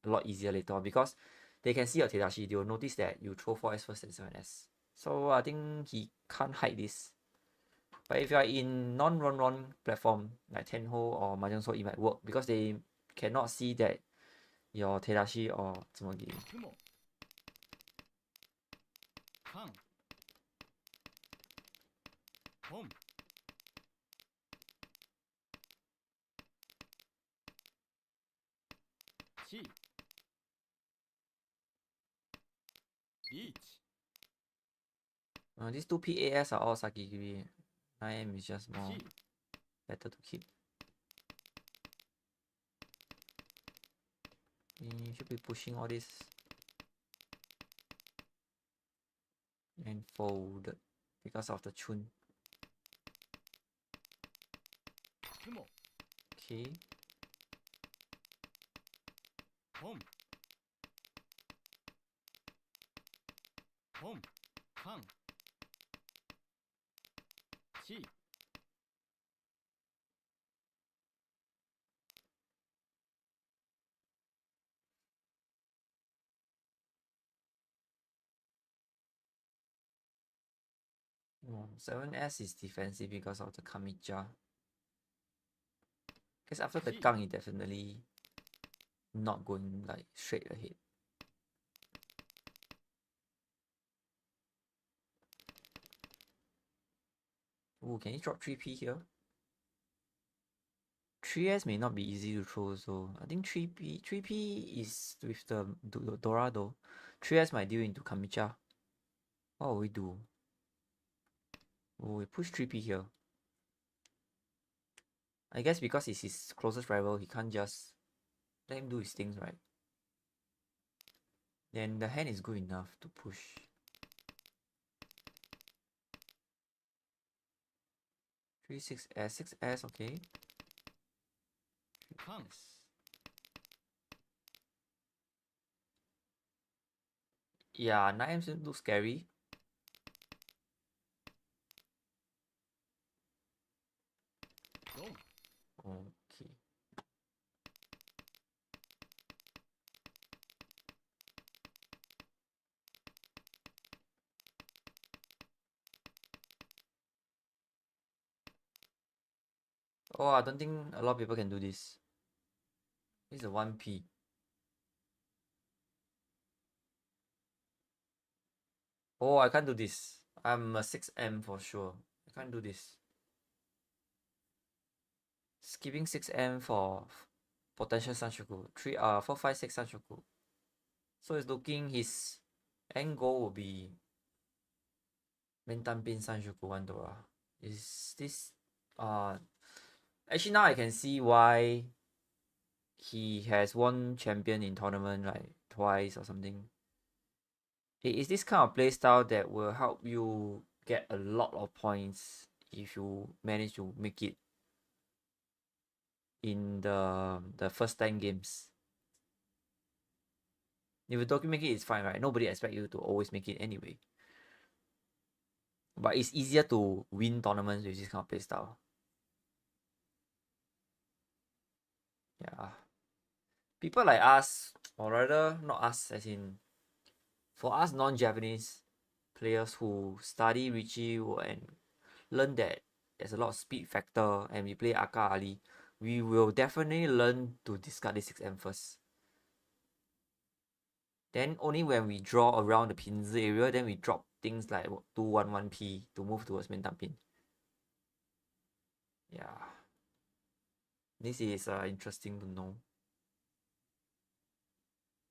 a lot easier later on because they can see your Tadashi. They will notice that you throw 4S first and 7S. So I think he can't hide this. But if you are in non-Ron platform like Tenhou or Mahjongsoul, it might work because they cannot see that your Tadashi or 怎么给 Fuhng. Feng. Home. Chi. Riichi. these two PAS are all Sakigiri. 9M is just more Chi. better to keep. You should be pushing all this and fold because of the chun. Fuhng. Okay. Home. Home. Feng. Chi. Oh, 7S is defensive because of the Kamicha. Because after the Gang, it definitely not going like straight ahead. Oh, can you drop 3P here? 3S may not be easy to throw, so I think 3P is with the Dora though. 3S might deal into Kamicha. What will we do? Oh, we push 3P here. I guess because it's his closest rival, he can't just let him do his things, right? Then the hand is good enough to push. Three 6S, okay. Thanks. Yeah, 9M looks scary. Okay. Oh, I don't think a lot of people can do this. This is a 1P. Oh, I can't do this. I'm a 6M for sure. I can't do this. Skipping 6M for potential Sanshoku. 4, 5, 6 Sanshoku. So it's looking his end goal will be Mentanpin Sanshoku Wandora. Is this actually now I can see why he has won champion in tournament like twice or something. It is this kind of playstyle that will help you get a lot of points if you manage to make it in the first 10 games. If you don't make it, it's fine, right? Nobody expect you to always make it anyway. But it's easier to win tournaments with this kind of playstyle. Yeah. People like us, or rather not us, as in for us non-Japanese players who study Riichi and learn that there's a lot of speed factor and we play Aka-nashi, we will definitely learn to discard this 6M first. Then only when we draw around the pins area, then we drop things like 211P to move towards main pin. Yeah. This is interesting to know.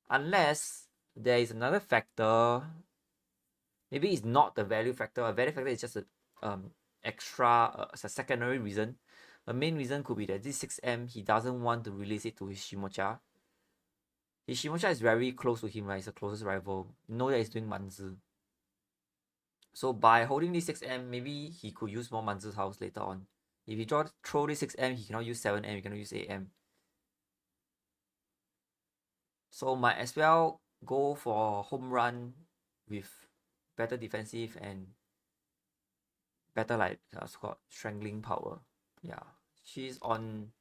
Unless there is another factor, maybe it's not the value factor. A value factor is just a extra, it's a secondary reason. The main reason could be that this 6M, he doesn't want to release it to his Shimocha. His Shimocha is very close to him, right? He's the closest rival. You know that he's doing Manzi. So by holding this 6M, maybe he could use more Manzi's house later on. If he throw this 6M, he cannot use 7M, he cannot use 8M. So might as well go for home run with better defensive and better like so-called strangling power. Yeah, she's on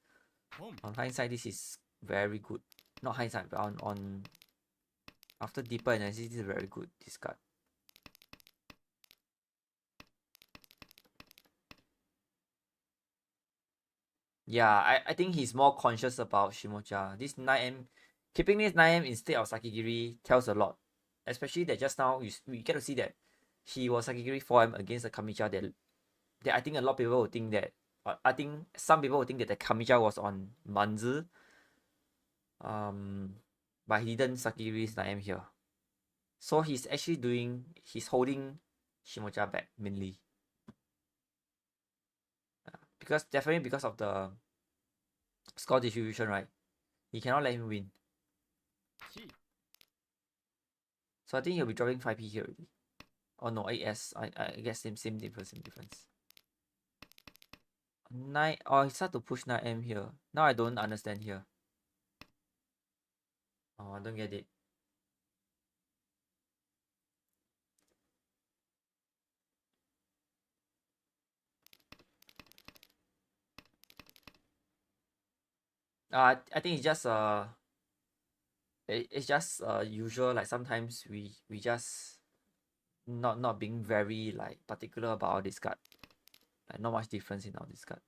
hindsight. This is very good. Not hindsight, but on after deeper analysis, this is very good. This card. Yeah, I think he's more conscious about Shimocha. This 9M, keeping this 9M instead of Sakigiri tells a lot. Especially that just now we get to see that he was Sakigiri 4M against the Kamicha that I think a lot of people would think that I think some people would think that the Kamicha was on Manzi. But he didn't Sakigiri's 9M here. So he's holding Shimocha back mainly. Definitely because of the score distribution, right? He cannot let him win. So I think he'll be dropping 5p here already. Oh no, AS. I guess same difference. 9. Oh, he started to push 9M here. Now I don't understand here. Oh, I don't get it. I think it's just it's just usual, like sometimes we just not being very like particular about our discard. Like not much difference in our discard.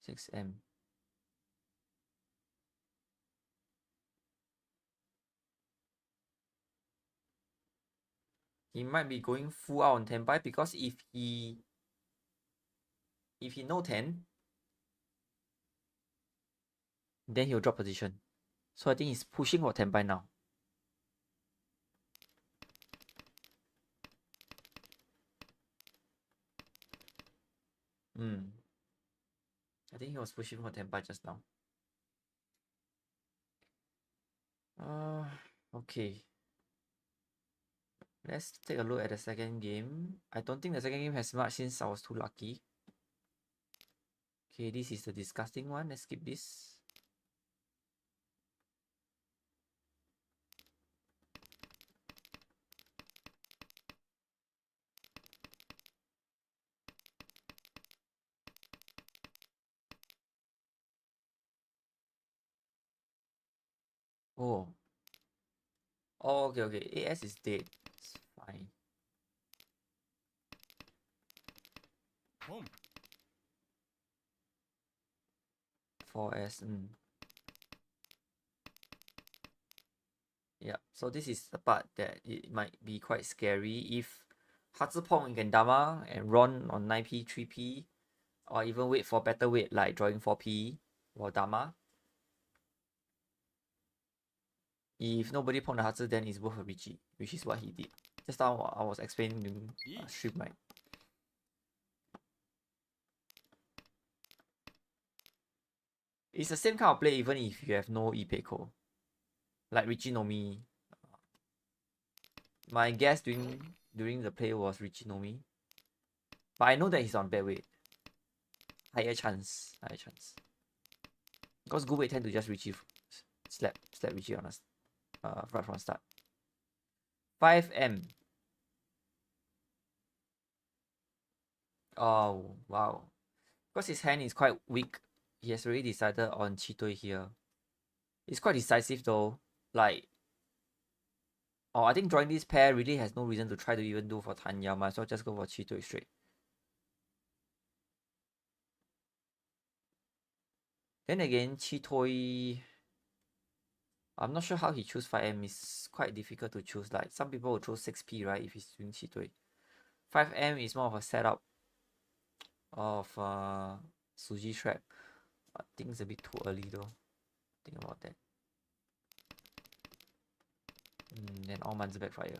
6M. He might be going full out on Tenpai because if he no 10, then he'll drop position. So I think he's pushing for Tenpai now. I think he was pushing for Tenpai just now. Okay. Let's take a look at the second game. I don't think the second game has much since I was too lucky. Okay, this is the disgusting one. Let's skip this. Oh. Oh, okay. AS is dead. It's fine. 4S. Yeah, so this is the part that it might be quite scary. If Hatsupong can Dama and run on 9p, 3p, or even wait for better weight like drawing 4p or Dama. If nobody Pong the Hatsu, then it's worth a Riichi, which is what he did. Just now I was explaining during stream, right? It's the same kind of play even if you have no Ipeko. Like Riichi no Mi. My guess during the play was Riichi no Mi. But I know that he's on bad weight. Higher chance. Because good weight tend to just Riichi slap Riichi on us right from start. 5M. Oh wow. Because his hand is quite weak. He has already decided on Chitoi here. It's quite decisive though. Like, I think drawing this pair really has no reason to try to even do for Tanya. Might as well just go for Chitoi straight. Then again, Chitoi, I'm not sure how he choose 5M. It's quite difficult to choose. Like, some people will choose 6p, right, if he's doing Chitoi. 5M is more of a setup of Suji Trap. I think it's a bit too early though. Think about that. Then all Manzi backfire.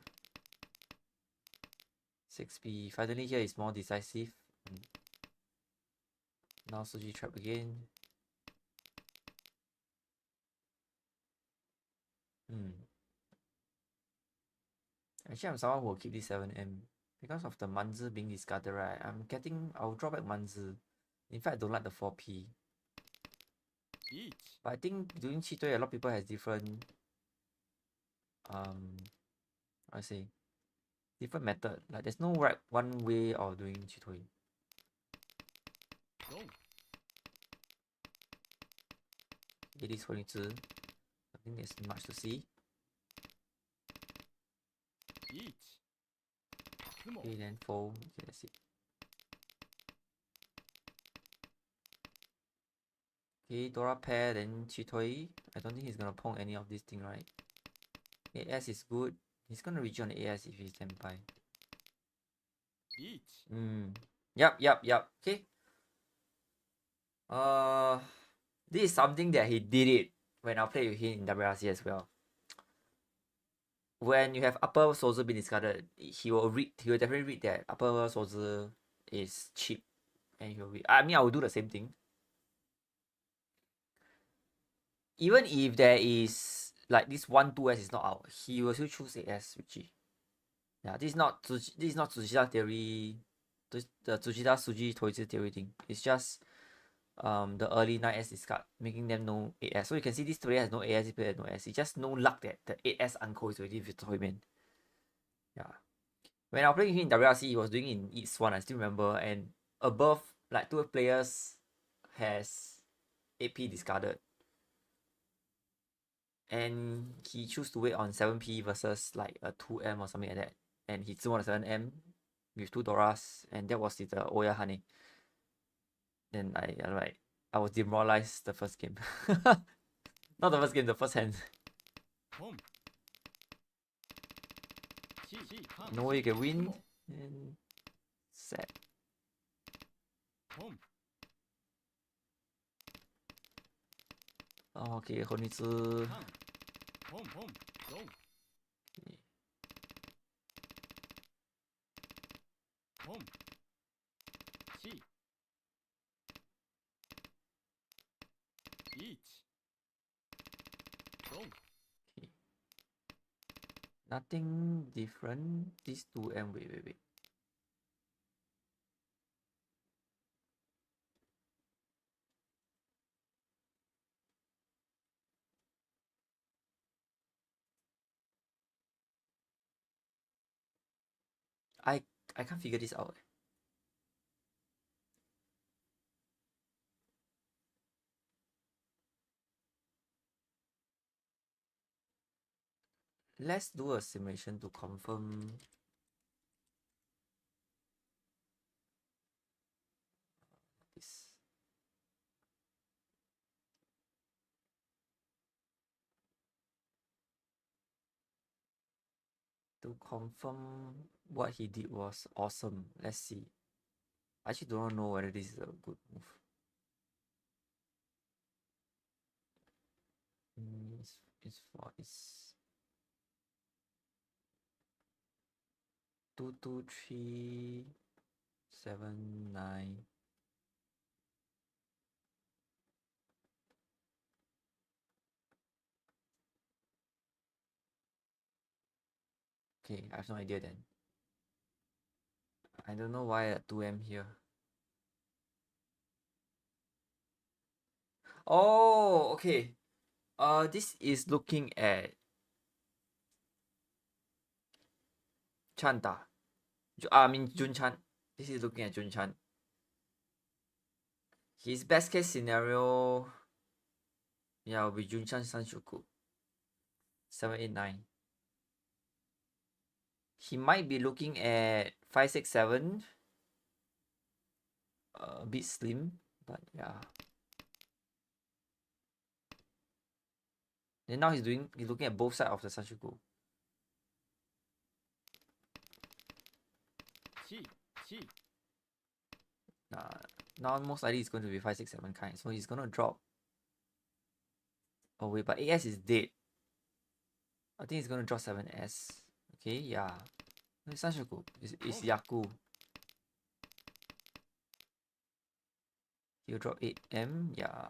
6p. Finally here is more decisive. Now Suji Trap again. Actually, I'm someone who will keep this 7M. Because of the Manzi being discarded, right? I'll draw back Manzi. In fact, I don't like the 4p. But I think doing Chitoi, a lot of people has different I say different method. Like there's no right one way of doing Chitoi. It is 22. I think there's much to see. Okay, then fold. Okay, that's it. Okay, Dora pair, then Chitoi. I don't think he's gonna pong any of this thing, right? AS is good. He's gonna reach on the AS if he's Senpai. Yup. Okay. This is something that he did it when I played with him in WRC as well. When you have upper soldier being discarded, he will definitely read that upper soldier is cheap, and he will read. I mean, I will do the same thing. Even if there is like this 1-2S is not out, he will still choose AS Riichi. Yeah, this is not Tsushita theory, the Tsushita Suji Toichi theory thing. It's just the early 9S discard, making them no AS. So you can see this player has no AS, this player has no AS. It's just no luck that the 8S uncle is already with Toyman. Yeah. When I was playing him in WRC, he was doing in East 1, I still remember, and above, like 2 players has AP discarded. And he chose to wait on 7P versus like a 2M or something like that. And he still won a 7M with 2 Doras, and that was the Oya Hane. Then I was demoralized the first game. Not the first game, the first hand. No way you can win. And sad. Oh, okay, Honitsu. Okay. Nothing different. These 2M. Wait. I can't figure this out. Let's do a simulation to confirm this. To confirm what he did was awesome. Let's see. I actually don't know whether this is a good move. It's 2, 2, 3, 7, 9. Okay, I have no idea then. I don't know why a 2M here. Oh, okay. This is looking at Chanta. I mean Jun Chan. This is looking at Jun Chan. His best case scenario, yeah, will be Jun Chan Sanshoku. 7, 8, 9. He might be looking at 5, 6, 7. A bit slim, but yeah. Then now he's looking at both sides of the Sanshoku. Now most likely it's going to be 5, 6, 7 kind. So he's gonna drop. Oh wait, but AS is dead. I think he's gonna drop 7S. Okay, yeah. It's Sanshoku. It's Yaku. He'll drop 8M, yeah.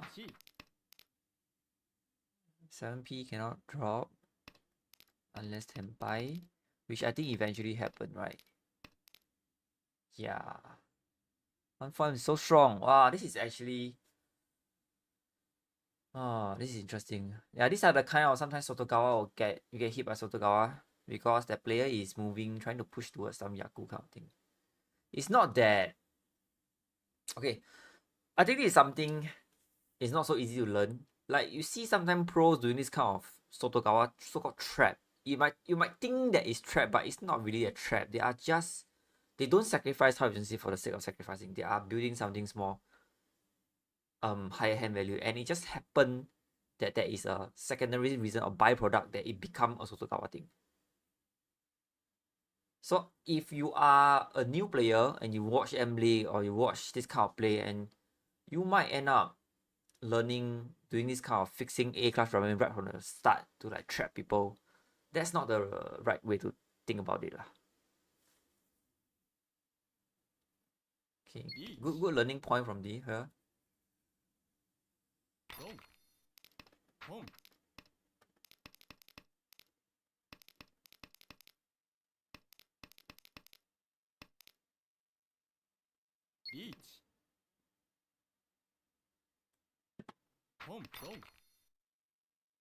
7P cannot drop unless Tenpai, which I think eventually happened, right? Yeah. 1-4 is so strong. Wow, this is actually. Oh, this is interesting. Yeah, these are the kind of sometimes Sotogawa will get. You get hit by Sotogawa. because the player is moving, trying to push towards some Yaku kind of thing. It's not that. Okay, I think this is something. It's not so easy to learn. Like you see, sometimes pros doing this kind of Sotogawa so-called trap. You might think that it's trap, but it's not really a trap. They don't sacrifice high efficiency for the sake of sacrificing. They are building something small, higher hand value, and it just happened that there is a secondary reason or byproduct that it become a Sotogawa thing. So if you are a new player and you watch M League or you watch this kind of play, and you might end up learning doing this kind of fixing A class ramen right from the start to like trap people. That's not the right way to think about it lah. Okay, good learning point from D here.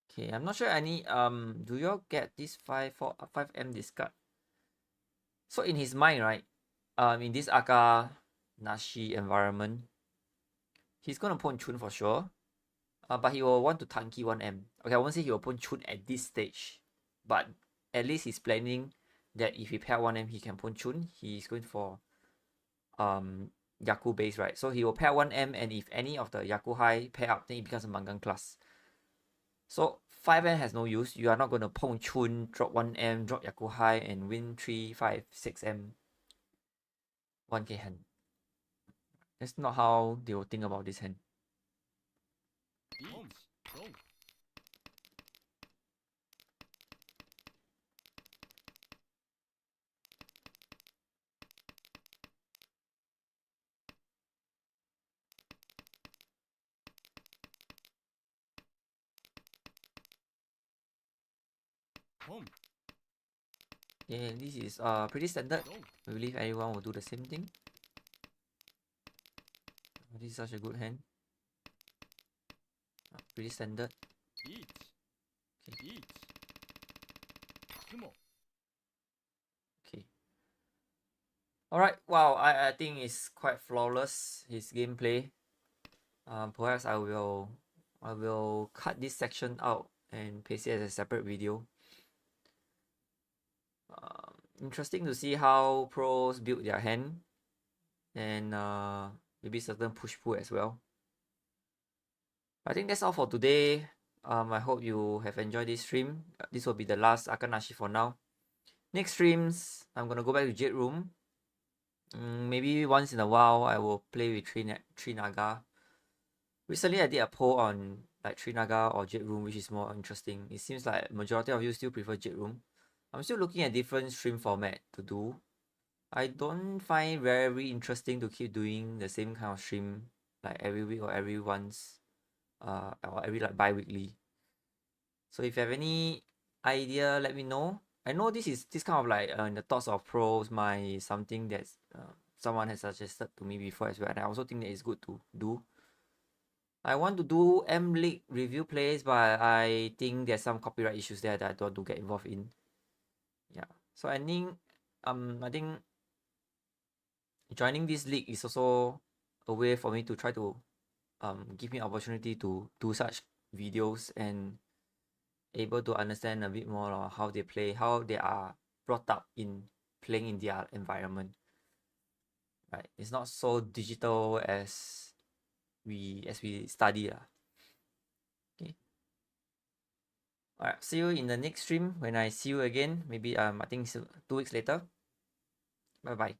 Okay, I'm not sure any do you all get this 5M discard? So in his mind, right? In this Aka-nashi environment, he's gonna put Chun for sure. But he will want to tanky 1M. Okay, I won't say he will put Chun at this stage, but at least he's planning that if he pair 1M, he can put Chun. He's going for Yaku base, right? So he will pair 1M, and if any of the Yaku high pair up, then it becomes a Mangan class. So 5M has no use. You are not going to Pong Chun, drop 1M, drop Yaku high, and win 3, 5, 6M 1k hand. That's not how they will think about this hand. Yeah, this is pretty standard. I believe everyone will do the same thing. This is such a good hand. Pretty standard. Okay. Okay. Alright, wow, I think it's quite flawless, his gameplay. Perhaps I will cut this section out and paste it as a separate video. Interesting to see how pros build their hand, and maybe certain push-pull as well. I think that's all for today. I hope you have enjoyed this stream. This will be the last Aka-nashi for now. Next streams, I'm gonna go back to Jade Room. Maybe once in a while, I will play with Tree Naga. Recently, I did a poll on like Tree Naga or Jade Room, which is more interesting. It seems like majority of you still prefer Jade Room. I'm still looking at different stream format to do. I don't find very interesting to keep doing the same kind of stream like every week or every once, or every like bi-weekly. So if you have any idea, let me know. I know this kind of like in the thoughts of pros, something that's someone has suggested to me before as well, and I also think that it's good to do. I want to do M League review plays, but I think there's some copyright issues there that I don't want to get involved in. Yeah. So I think joining this league is also a way for me to try to give me opportunity to do such videos and able to understand a bit more on how they play, how they are brought up in playing in their environment. Right? It's not so digital as we study. Okay. Alright, see you in the next stream when I see you again. Maybe I think 2 weeks later. Bye bye.